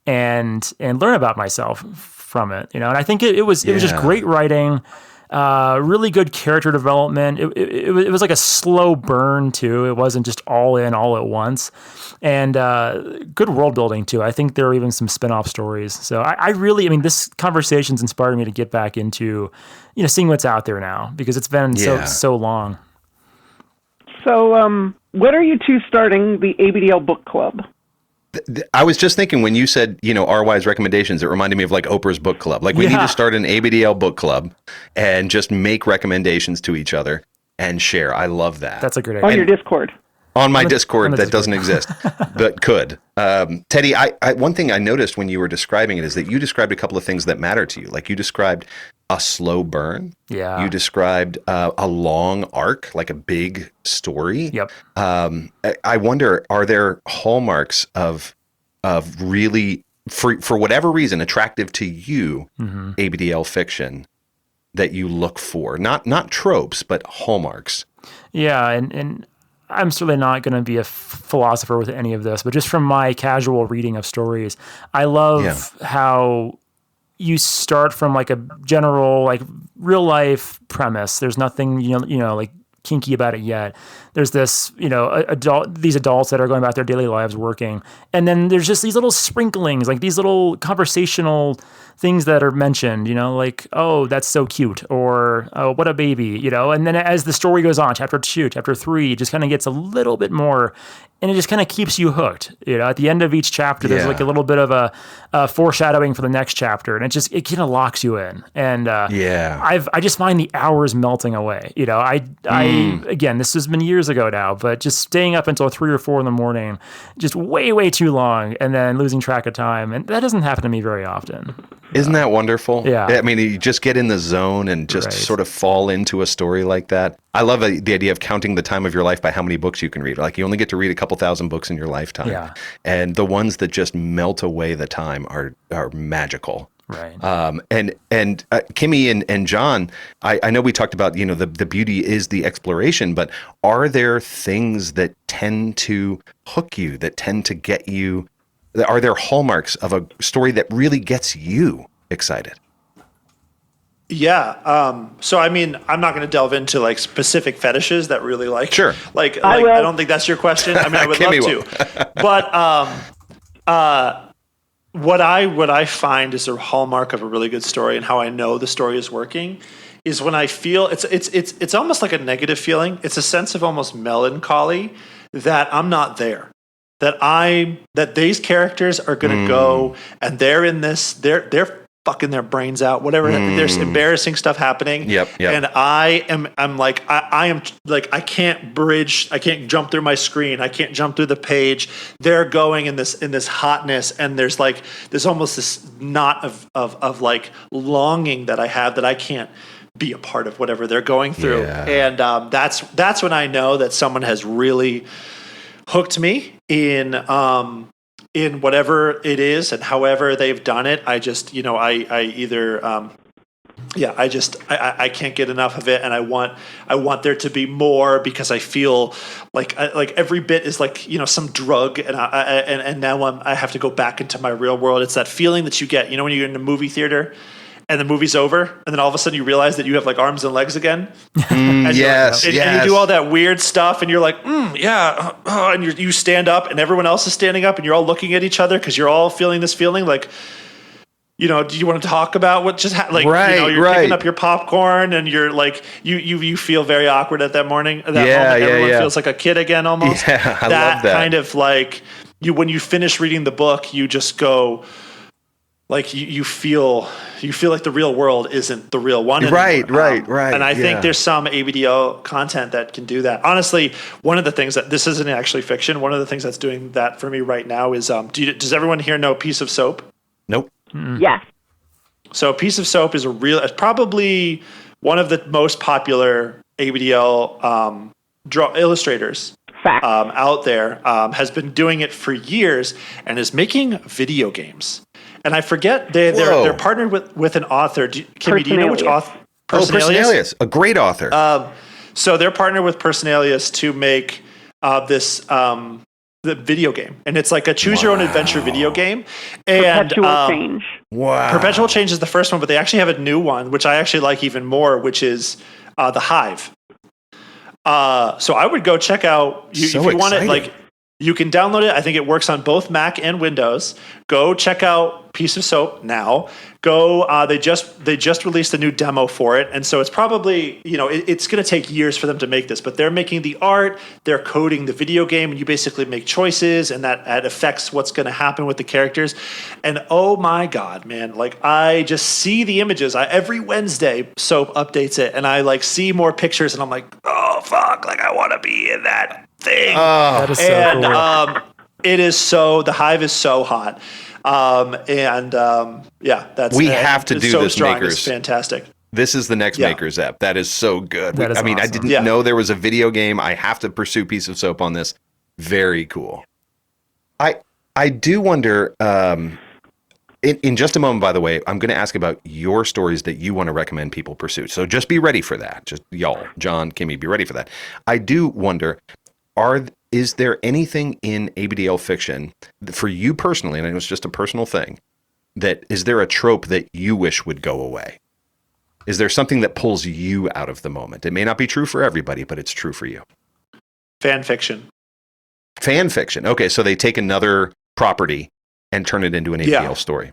and learn about myself from it, And I think it was just great writing. Really good character development. It was like a slow burn too. It wasn't just all in all at once, and good world building too. I think there are even some spin-off stories. So I really, this conversation's inspired me to get back into, seeing what's out there now because it's been so long. So, when are you two starting the ABDL book club? I was just thinking when you said, RY's recommendations, it reminded me of like Oprah's book club. Like we need to start an ABDL book club and just make recommendations to each other and share. I love that. That's a great idea. On your Discord. On my Discord that doesn't exist, but could. Teddy, one thing I noticed when you were describing it is that you described a couple of things that matter to you. Like you described a slow burn. Yeah. You described a long arc, like a big story. Yep. I wonder, are there hallmarks of really, for whatever reason, attractive to you, ABDL fiction that you look for? Not tropes, but hallmarks. Yeah, and I'm certainly not going to be a philosopher with any of this, but just from my casual reading of stories, I love how you start from like a general, like real life premise. There's nothing, like kinky about it yet. There's this, these adults that are going about their daily lives working. And then there's just these little sprinklings, like these little conversational things that are mentioned, like, oh, that's so cute, or oh, what a baby, and then as the story goes on, chapter 2, chapter 3, it just kind of gets a little bit more, and it just kind of keeps you hooked. At the end of each chapter, there's like a little bit of a foreshadowing for the next chapter, and it kind of locks you in. And I just find the hours melting away. Again, this has been years ago now, but just staying up until 3 or 4 in the morning, just way, way too long, and then losing track of time, and that doesn't happen to me very often. Isn't that wonderful? Yeah. I mean, you just get in the zone and just sort of fall into a story like that. I love the idea of counting the time of your life by how many books you can read. Like you only get to read a couple thousand books in your lifetime. Yeah. And the ones that just melt away the time are magical. Right. And Kimmy and John, I know we talked about, the beauty is the exploration, but are there things that tend to hook you, that tend to get you? Are there hallmarks of a story that really gets you excited? Yeah. So, I'm not going to delve into like specific fetishes that really Sure. I don't think that's your question. I would love to. But what I find is a hallmark of a really good story and how I know the story is working is when I feel it's almost like a negative feeling. It's a sense of almost melancholy that I'm not there. That these characters are going to go and they're in this, they're fucking their brains out, whatever. There's embarrassing stuff happening. Yep. And I am I can't jump through my screen. I can't jump through the page. They're going in this hotness, and there's almost this knot of like longing that I have that I can't be a part of whatever they're going through. Yeah. And that's when I know that someone has really hooked me in whatever it is and however they've done it. I just, I can't get enough of it, and I want there to be more because I feel like every bit is like some drug, and now I have to go back into my real world. It's that feeling that you get, when you're in a movie theater and the movie's over, and then all of a sudden you realize that you have like arms and legs again. And yes, and you do all that weird stuff, and you're like, and you stand up, and everyone else is standing up, and you're all looking at each other because you're all feeling this feeling like, do you want to talk about what just happened? Right, you're right. picking up your popcorn and you're like, you feel very awkward at that morning. At that Yeah, moment, yeah, everyone yeah. feels like a kid again almost. Yeah, I love that. Kind of like when you finish reading the book, you just go, like you feel like the real world isn't the real one anymore. Right. And I think there's some ABDL content that can do that. Honestly, one of the things that this isn't actually fiction. One of the things that's doing that for me right now is does everyone here know Piece of Soap? Nope. Yes. So Piece of Soap is it's probably one of the most popular ABDL illustrators Fact. out there. Has been doing it for years and is making video games. And I forget they're partnered with an author. Kimmy, do you know which author? Personalius, a great author. So they're partnered with Personalius to make this the video game, and it's like a choose your own adventure video game. And Perpetual Change. Wow. Perpetual Change is the first one, but they actually have a new one, which I actually like even more, which is the Hive. So I would go check out. If you want it, like you can download it. I think it works on both Mac and Windows. Go check out Piece of Soap now. Go. They just released a new demo for it, and so it's probably it's going to take years for them to make this, but they're making the art. They're coding the video game, and you basically make choices, and that affects what's going to happen with the characters. And oh my God, man! Like I just see the images. Every Wednesday, Soap updates it, and I like see more pictures, and I'm like, oh fuck! Like I want to be in that thing. That is so cool. It is the Hive is so hot. That's we have to do this, Makers. It's fantastic. This is the next Makers app. That is so good. That is I awesome. didn't know there was a video game. I have to pursue Piece of Soap on this. Very cool. I do wonder. In just a moment, by the way, I'm going to ask about your stories that you want to recommend people pursue. So just be ready for that. Just y'all, John, Kimmy, be ready for that. I do wonder, is there anything in ABDL fiction for you personally, and I know it's just a personal thing, is there a trope that you wish would go away? Is there something that pulls you out of the moment? It may not be true for everybody, but it's true for you. Fan fiction. Fan fiction. Okay, so they take another property and turn it into an ABDL story.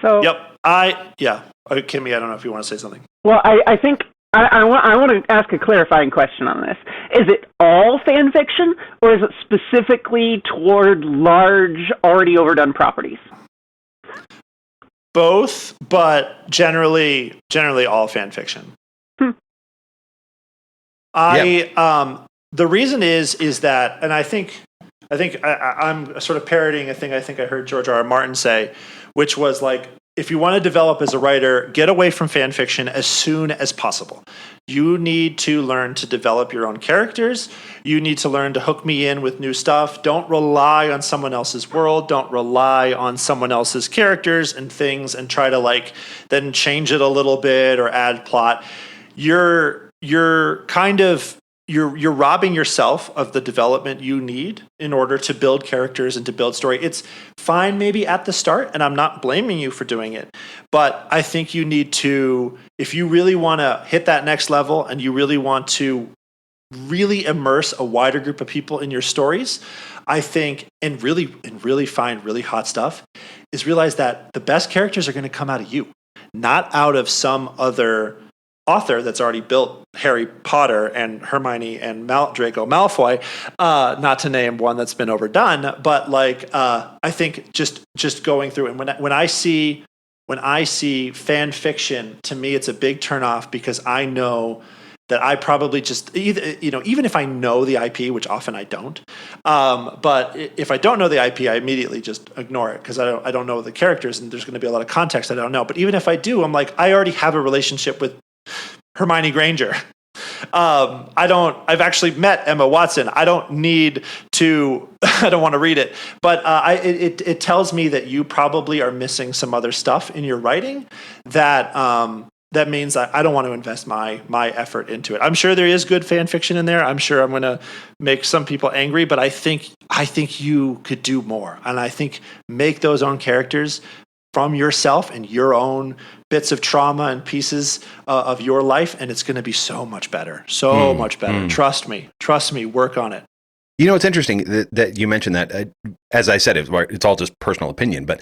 So Yep. Kimmy, I don't know if you want to say something. Well, I think I want to ask a clarifying question on this. Is it all fan fiction, or is it specifically toward large, already overdone properties? Both, but generally all fan fiction. The reason is that, and I think I'm sort of parroting a thing I think I heard George R. R. Martin say, which was like, if you want to develop as a writer, get away from fan fiction as soon as possible. You need to learn to develop your own characters. You need to learn to hook me in with new stuff. Don't rely on someone else's world. Don't rely on someone else's characters and things and try to then change it a little bit or add plot. You're robbing yourself of the development you need in order to build characters and to build story. It's fine maybe at the start, and I'm not blaming you for doing it, but I think you need to, if you really want to hit that next level and you really want to really immerse a wider group of people in your stories, I think, and really find really hot stuff, is realize that the best characters are going to come out of you, not out of some other author that's already built Harry Potter and Hermione and Draco Malfoy, not to name one that's been overdone, but I think just going through, and when I see fan fiction, to me it's a big turnoff, because I know that I probably just even if I know the IP, which often I don't, but if I don't know the IP, I immediately just ignore it because I don't know the characters and there's going to be a lot of context I don't know. But even if I do, I'm like, I already have a relationship with Hermione Granger. I've actually met Emma Watson. I don't need to, I don't want to read it, but it tells me that you probably are missing some other stuff in your writing that means I don't want to invest my effort into it. I'm sure there is good fan fiction in there. I'm sure I'm going to make some people angry, but I think you could do more. And I think make those own characters from yourself and your own bits of trauma and pieces of your life, and it's going to be so much better. Much better. Trust me, work on it. You know, it's interesting that you mentioned that. As I said, it's all just personal opinion, but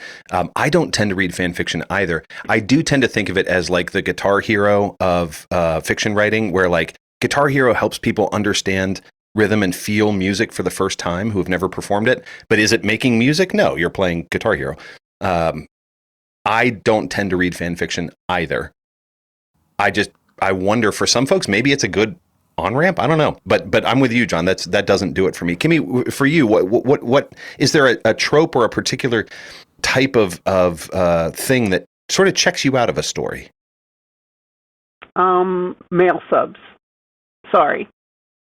I don't tend to read fan fiction either. I do tend to think of it as like the Guitar Hero of fiction writing, where like Guitar Hero helps people understand rhythm and feel music for the first time who have never performed it. But is it making music? No, you're playing Guitar Hero. I don't tend to read fan fiction either. I wonder, for some folks, maybe it's a good on-ramp. I don't know, but I'm with you, John. That doesn't do it for me. Kimmy, for you, what is there a trope or a particular type of thing that sort of checks you out of a story? Male subs. Sorry.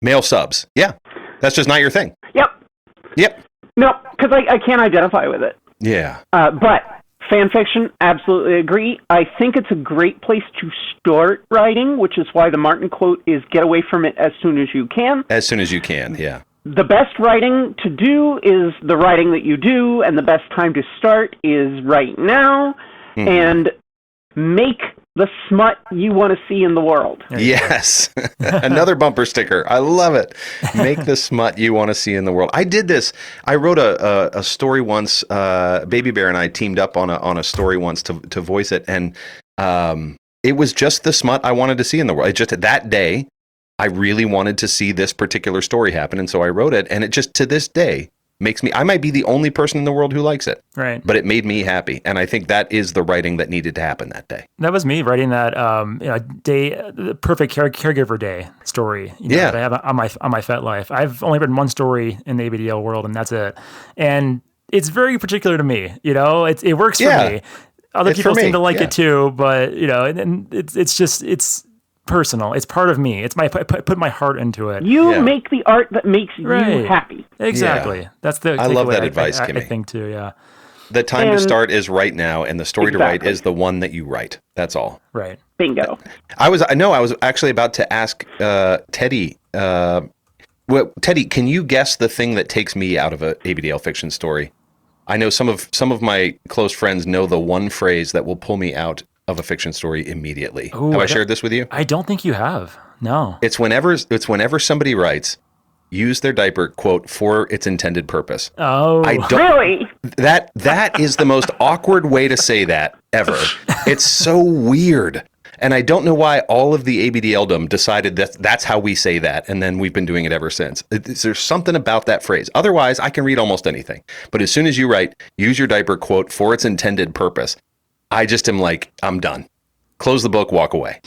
Male subs. Yeah, that's just not your thing. Yep. No, because I can't identify with it. Yeah. But fan fiction, absolutely agree. I think it's a great place to start writing, which is why the Martin quote is get away from it as soon as you can. As soon as you can, yeah. The best writing to do is the writing that you do, and the best time to start is right now, and make the smut you want to see in the world. Yes. Another bumper sticker. I love it. Make the smut you want to see in the world. I did this. I wrote a story once. Baby Bear and I teamed up on a story once to voice it. And it was just the smut I wanted to see in the world. It just that day, I really wanted to see this particular story happen. And so I wrote it. And it just to this day makes me, I might be the only person in the world who likes it. Right. But it made me happy. And I think that is the writing that needed to happen that day. That was me writing that the perfect caregiver day story. That I have on my FetLife. I've only written one story in the ABDL world, and that's it. And it's very particular to me. It works for me. Other people seem to like it too, but and it's personal. It's part of me. It's I put my heart into it. You make the art that makes you happy. Exactly. Yeah. That's the I love that advice, I Kimmy. think too. Yeah. The time to start is right now, and the story to write is the one that you write. That's all. Right. Bingo. I was actually about to ask Teddy. Teddy, can you guess the thing that takes me out of a ABDL fiction story? I know some of my close friends know the one phrase that will pull me out of a fiction story immediately. Ooh, have I shared this with you? I don't think you have. No. It's whenever somebody writes, use their diaper, quote, for its intended purpose. Oh, really? That is the most awkward way to say that ever. It's so weird. And I don't know why all of the ABDLdom decided that that's how we say that. And then we've been doing it ever since. There's something about that phrase. Otherwise, I can read almost anything. But as soon as you write, use your diaper, quote, for its intended purpose, I just am like, I'm done. Close the book, walk away.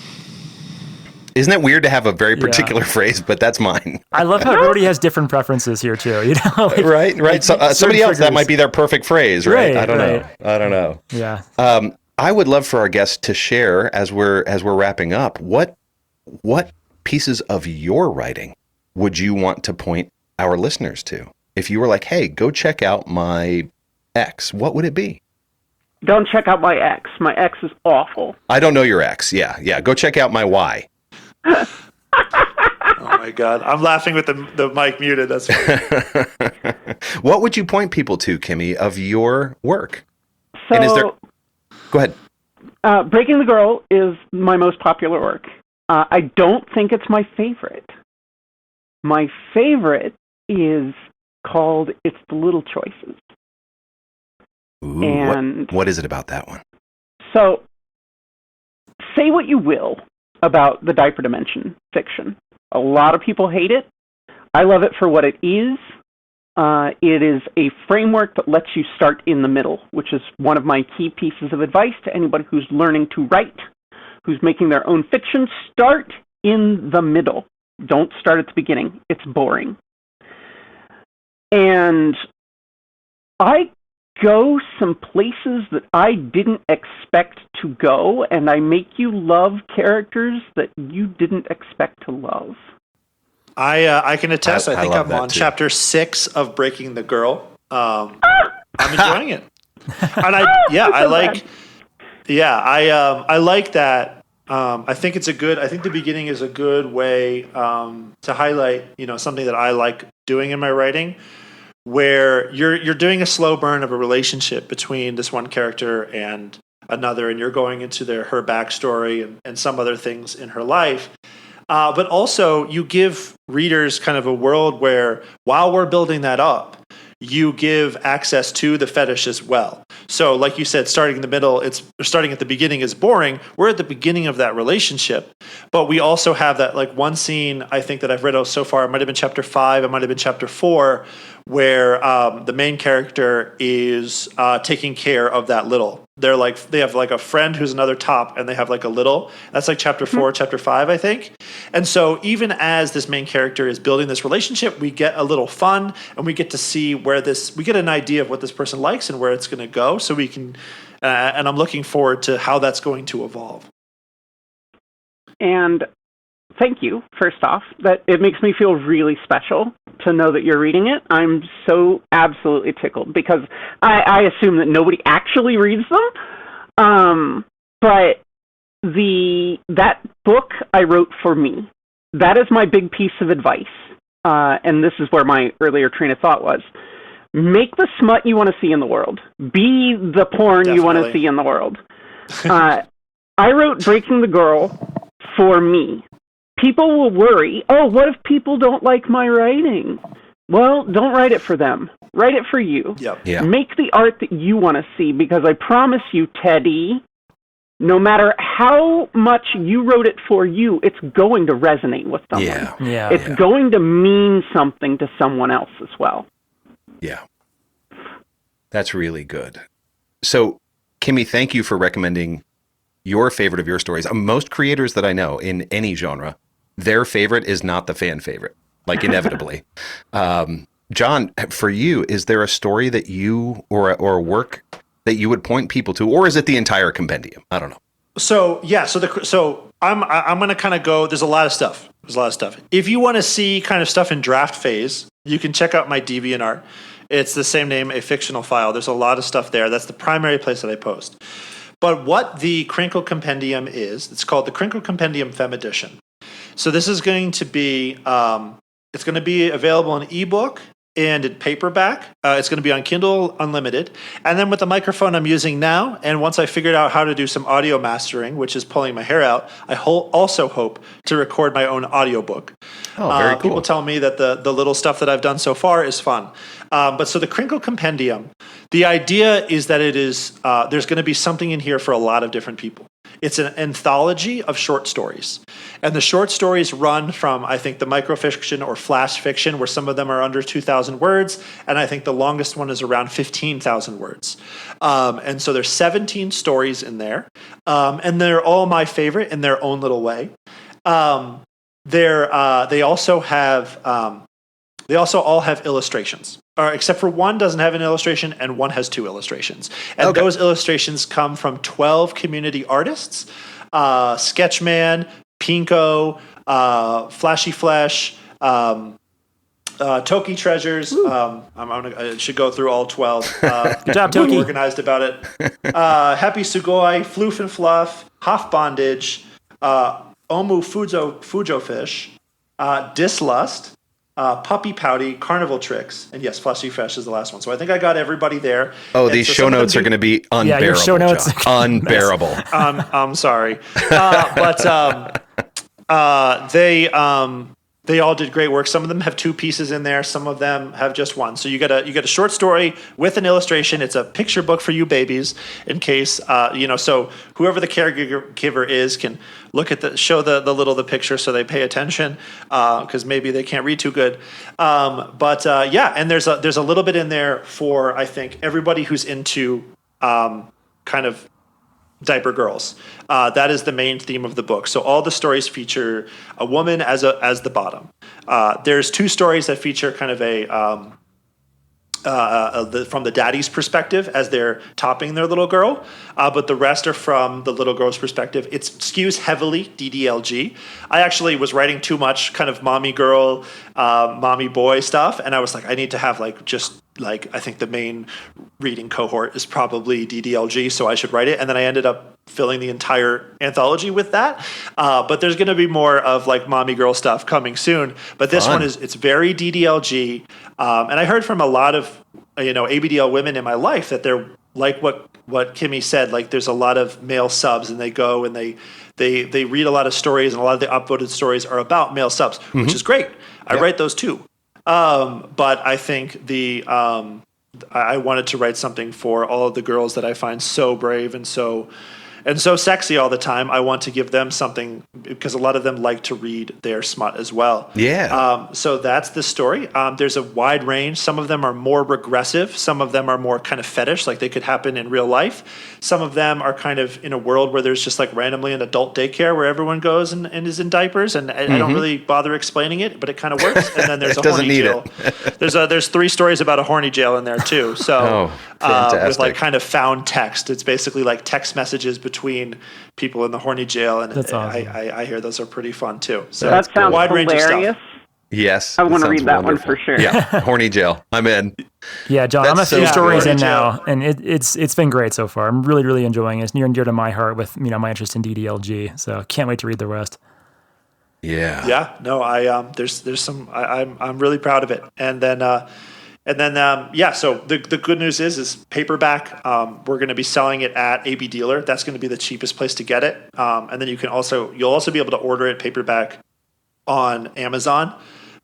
Isn't it weird to have a very particular phrase, but that's mine. I love how everybody has different preferences here too. Right. So, somebody else, that might be their perfect phrase, right? I don't know. Yeah. I would love for our guests to share as we're wrapping up. What pieces of your writing would you want to point our listeners to? If you were like, hey, go check out my X, what would it be? Don't check out my X. My X is awful. I don't know your X. Yeah. Go check out my Y. Oh my God. I'm laughing with the mic muted. That's funny. What would you point people to, Kimmy, of your work? So, and is there... Go ahead. Breaking the Girl is my most popular work. I don't think it's my favorite. My favorite is called It's the Little Choices. Ooh, and what is it about that one? So, say what you will about the diaper dimension fiction. A lot of people hate it. I love it for what it is. It is a framework that lets you start in the middle, which is one of my key pieces of advice to anybody who's learning to write, who's making their own fiction. Start in the middle. Don't start at the beginning. It's boring. And I go some places that I didn't expect to go, and I make you love characters that you didn't expect to love. I can attest. I think love I'm that on too. chapter 6 of Breaking the Girl. I'm enjoying it, and I like that. I think it's a good. I think the beginning is a good way to highlight, something that I like doing in my writing, where you're doing a slow burn of a relationship between this one character and another, and you're going into her backstory and some other things in her life. But also, you give readers kind of a world where, while we're building that up, you give access to the fetish as well. So, like you said, starting in the middle, starting at the beginning is boring. We're at the beginning of that relationship, but we also have that like one scene I think that I've read so far. It might have been chapter 5, it might have been chapter 4, where the main character is taking care of that little. They have like a friend who's another top, and they have like a little. That's like chapter 4, chapter 5, I think. And so even as this main character is building this relationship, we get a little fun, and we get to see we get an idea of what this person likes and where it's going to go. So we can, and I'm looking forward to how that's going to evolve. And thank you, first off. That it makes me feel really special to know that you're reading it. I'm so absolutely tickled because I assume that nobody actually reads them. But that book I wrote for me. That is my big piece of advice. And this is where my earlier train of thought was. Make the smut you want to see in the world. Be the porn you want to see in the world. I wrote Breaking the Girl for me. People will worry, oh, what if people don't like my writing? Well, don't write it for them. Write it for you. Yep. Yeah. Make the art that you want to see, because I promise you, Teddy, no matter how much you wrote it for you, it's going to resonate with someone. Yeah. It's going to mean something to someone else as well. Yeah. That's really good. So, Kimmy, thank you for recommending your favorite of your stories. Most creators that I know in any genre, their favorite is not the fan favorite, like inevitably. John, for you, is there a story that you or a work that you would point people to, or is it the entire compendium? I don't know. So yeah, so I'm going to kind of go. There's a lot of stuff. If you want to see kind of stuff in draft phase, you can check out my DeviantArt. It's the same name, A Fictional File. There's a lot of stuff there. That's the primary place that I post. But what the Crinkle Compendium is, it's called the Crinkle Compendium Femme Edition. So this is going to be, it's going to be available in ebook and in paperback. It's going to be on Kindle Unlimited. And then with the microphone I'm using now, and once I figured out how to do some audio mastering, which is pulling my hair out, I also hope to record my own audiobook. Oh, very cool. People tell me that the little stuff that I've done so far is fun. But so the Crinkle Compendium, the idea is that it is, there's going to be something in here for a lot of different people. It's an anthology of short stories. And the short stories run from, I think, the microfiction or flash fiction, where some of them are under 2,000 words. And I think the longest one is around 15,000 words. And so there's 17 stories in there. And they're all my favorite in their own little way. They also all have illustrations, except for one doesn't have an illustration and one has 2 illustrations. And those illustrations come from 12 community artists, Sketchman, Pinko, Flashy Flesh, Toki Treasures. I should go through all 12. Good job, Toki. Organized about it. Happy Sugoi, Floof and Fluff, Hoff Bondage, Omu Fujo Fish, Dislust, Puppy Pouty, Carnival Tricks, and yes, Flashy Fresh is the last one. So I think I got everybody there. Oh, these show notes are going to be unbearable. Yeah, your show notes. Unbearable. I'm sorry. They all did great work. Some of them have 2 pieces in there. Some of them have just one. So you get a short story with an illustration. It's a picture book for you babies, in case so whoever the caregiver is can look at the picture so they pay attention, because maybe they can't read too good. And there's a little bit in there for, I think, everybody who's into kind of diaper girls. That is the main theme of the book. So all the stories feature a woman as the bottom. There's 2 stories that feature kind of from the daddy's perspective as they're topping their little girl, but the rest are from the little girl's perspective. It skews heavily DDLG. I actually was writing too much kind of mommy girl, mommy boy stuff, and I was like, I need to have I think the main reading cohort is probably DDLG, so I should write it. And then I ended up filling the entire anthology with that. But there's going to be more of mommy girl stuff coming soon. But this one it's very DDLG. And I heard from a lot of ABDL women in my life that they're like what Kimmy said, like there's a lot of male subs, and they go and they read a lot of stories, and a lot of the upvoted stories are about male subs, which is great. I write those too. But I think I wanted to write something for all of the girls that I find so brave and so sexy all the time. I want to give them something, because a lot of them like to read their smut as well. Yeah. So that's the story. There's a wide range. Some of them are more regressive. Some of them are more kind of fetish, like they could happen in real life. Some of them are kind of in a world where there's just like randomly an adult daycare where everyone goes and is in diapers. And I don't really bother explaining it, but it kind of works. And then there's a doesn't horny need jail. There's 3 stories about a horny jail in there too. So fantastic. with like kind of found text. It's basically like text messages between people in the horny jail, and That's awesome. I hear those are pretty fun too. So That sounds wide range of hilarious. stuff. Yes. I want to sounds read that wonderful. one for sure. Yeah. Horny jail. I'm in. Yeah, John, I'm a That's few so stories good. in now, and it's been great so far. I'm really, really enjoying it. It's near and dear to my heart with my interest in DDLG. So can't wait to read the rest. Yeah. Yeah, no, there's some, I'm really proud of it. And then so the good news is paperback. We're going to be selling it at AB Dealer. That's going to be the cheapest place to get it. And then you'll also be able to order it paperback on Amazon,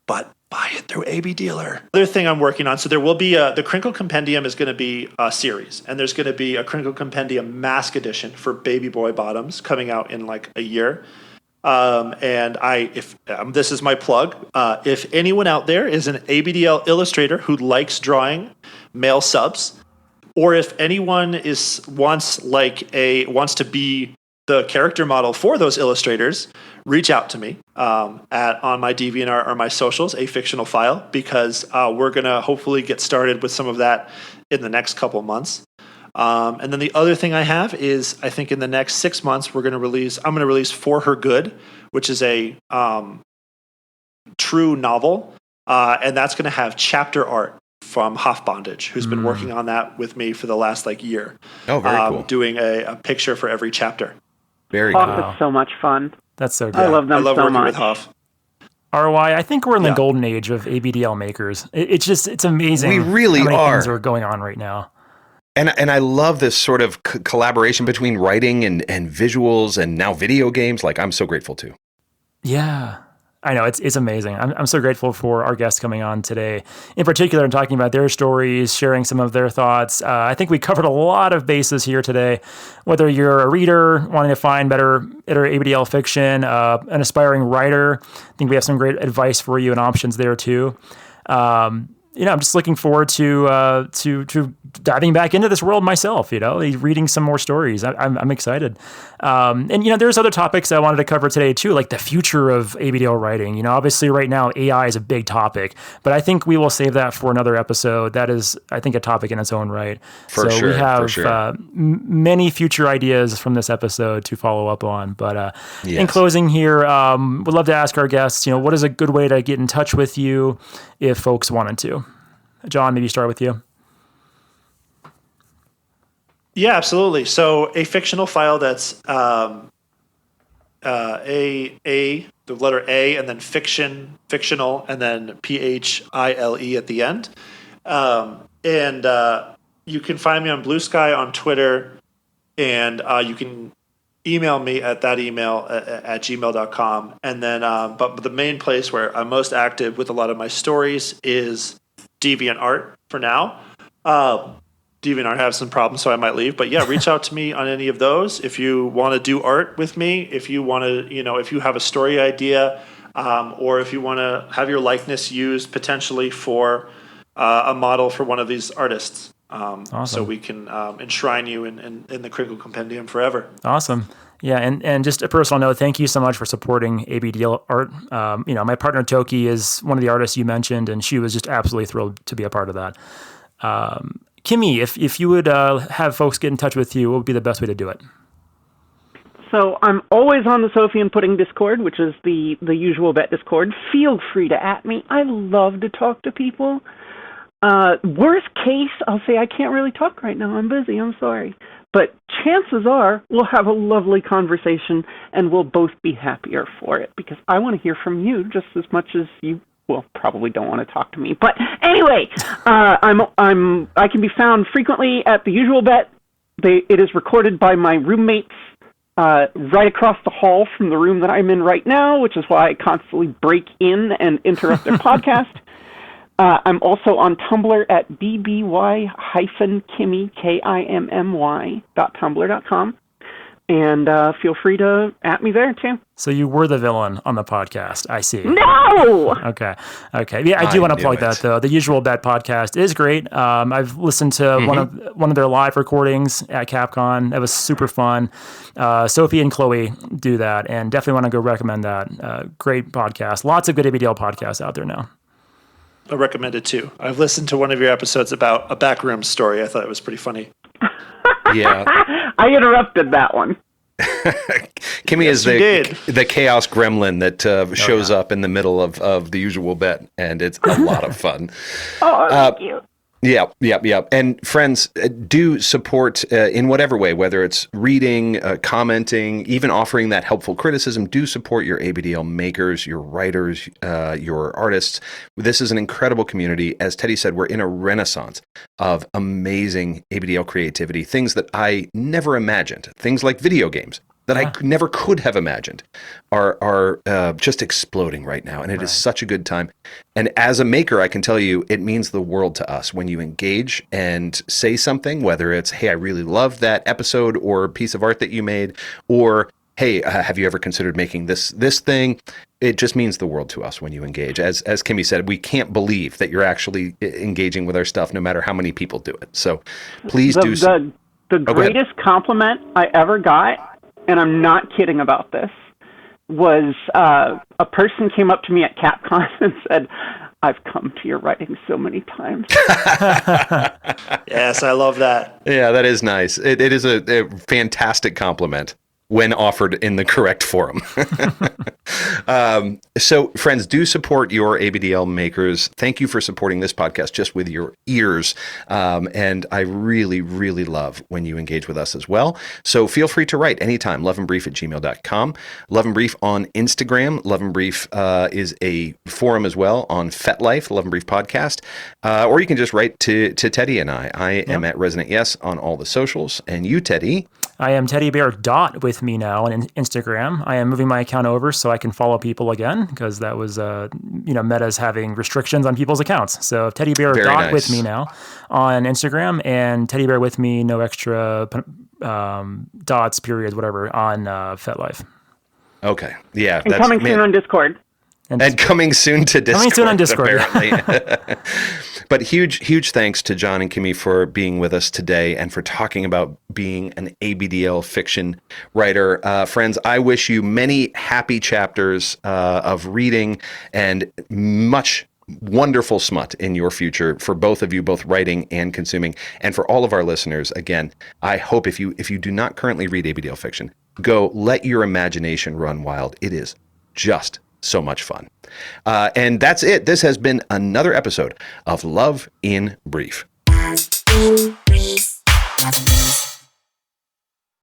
but buy it through AB Dealer. Other thing I'm working on. So there will be the Crinkle Compendium is going to be a series, and there's going to be a Crinkle Compendium Mask Edition for baby boy bottoms coming out in like a year. And this is my plug. If anyone out there is an ABDL illustrator who likes drawing male subs, or if anyone wants to be the character model for those illustrators, reach out to me on my DeviantArt or my socials, A Fictional File, because we're gonna hopefully get started with some of that in the next couple months. And then the other thing I have is, I think in the next 6 months, I'm going to release For Her Good, which is a true novel. And that's going to have chapter art from Hoff Bondage, who's been working on that with me for the last year. Oh, very cool. Doing a picture for every chapter. Very Hoff cool. is so much fun. That's so good. I love them I love so working much. with Hoff. RY, I think we're in the Yeah. golden age of ABDL makers. It's amazing. We really how many are. things are going on right now. And I love this sort of collaboration between writing and visuals and now video games. Like, I'm so grateful too. Yeah, I know. It's amazing. I'm so grateful for our guests coming on today, in particular, and talking about their stories, sharing some of their thoughts. I think we covered a lot of bases here today. Whether you're a reader wanting to find better ABDL fiction, an aspiring writer, I think we have some great advice for you and options there too. I'm just looking forward to diving back into this world myself, reading some more stories. I'm excited. And there's other topics I wanted to cover today too, like the future of ABDL writing. Obviously right now AI is a big topic, but I think we will save that for another episode. That is, I think, a topic in its own right. For sure, we have for sure. Many future ideas from this episode to follow up on. But in Yes. closing here, we'd love to ask our guests, what is a good way to get in touch with you if folks wanted to? John, maybe start with you. Yeah, absolutely. So A Fictional File, that's the letter A, and then fictional, and then PHILE at the end. And you can find me on Blue Sky, on Twitter, and you can email me at that email at gmail.com. And then, but the main place where I'm most active with a lot of my stories is DeviantArt for now. DeviantArt has some problems, so I might leave. But yeah, reach out to me on any of those. If you want to do art with me, if you want to, if you have a story idea, or if you want to have your likeness used potentially for a model for one of these artists. Awesome. So we can enshrine you in the Crinkle Compendium forever. Awesome. Yeah, and just a personal note, thank you so much for supporting ABDL art. My partner Toki is one of the artists you mentioned, and she was just absolutely thrilled to be a part of that. Kimmy, if you would have folks get in touch with you, what would be the best way to do it? So I'm always on the Sophie and Pudding Discord, which is the usual bet Discord. Feel free to @ me. I love to talk to people. Worst case, I'll say I can't really talk right now. I'm busy. I'm sorry. But chances are we'll have a lovely conversation and we'll both be happier for it, because I want to hear from you just as much as you probably don't want to talk to me. But anyway, I can be found frequently at The Usual Bet. It is recorded by my roommates right across the hall from the room that I'm in right now, which is why I constantly break in and interrupt their podcast. I'm also on Tumblr at bby-kimmy, kimmy.tumblr.com. And feel free to at me there, too. So you were the villain on the podcast. I see. No! Okay. Yeah, I do want to plug that, though. The Usual Bet podcast is great. I've listened to one of their live recordings at Capcom. That was super fun. Sophie and Chloe do that, and definitely want to go recommend that. Great podcast. Lots of good ABDL podcasts out there now. I recommend it, too. I've listened to one of your episodes about a backroom story. I thought it was pretty funny. Yeah. I interrupted that one. Kimmy is the chaos gremlin that shows up in the middle of The Usual Bet, and it's a lot of fun. Oh, thank you. Yeah. And friends, do support in whatever way, whether it's reading, commenting, even offering that helpful criticism. Do support your ABDL makers, your writers, your artists. This is an incredible community. As Teddy said, we're in a renaissance of amazing ABDL creativity, things that I never imagined, things like video games that I never could have imagined are just exploding right now. And it is such a good time. And as a maker, I can tell you, it means the world to us when you engage and say something, whether it's, hey, I really love that episode or piece of art that you made, or, hey, have you ever considered making this thing? It just means the world to us when you engage. As Kimmy said, we can't believe that you're actually engaging with our stuff, no matter how many people do it. So please do. The greatest compliment I ever got, and I'm not kidding about this, was a person came up to me at Capcom and said, I've come to your writing so many times. Yes, I love that. Yeah, that is nice. It is a fantastic compliment when offered in the correct forum. So, friends, do support your ABDL makers. Thank you for supporting this podcast just with your ears. And I really, really love when you engage with us as well. So feel free to write anytime, loveandbrief@gmail.com. Love and Brief on Instagram. Love and Brief is a forum as well on FetLife, Love and Brief podcast. Or you can just write to Teddy and I. I am at Resonant Yes on all the socials. And you, Teddy? I am Teddy Bear Dot with me now on Instagram. I am moving my account over so I can follow people again, because that was, Meta's having restrictions on people's accounts. So Teddy Bear Dot with me now on Instagram, and Teddy Bear with me, no extra dots, periods, whatever, on FetLife. Okay. Yeah. And coming soon on Discord. And coming soon to Discord. Coming soon on Discord. Apparently. But huge thanks to John and Kimmy for being with us today and for talking about being an ABDL fiction writer. Friends, I wish you many happy chapters of reading and much wonderful smut in your future for both of you, both writing and consuming. And for all of our listeners, again, I hope if you do not currently read ABDL fiction, go let your imagination run wild. It is just so much fun. And that's it. This has been another episode of Love in Brief.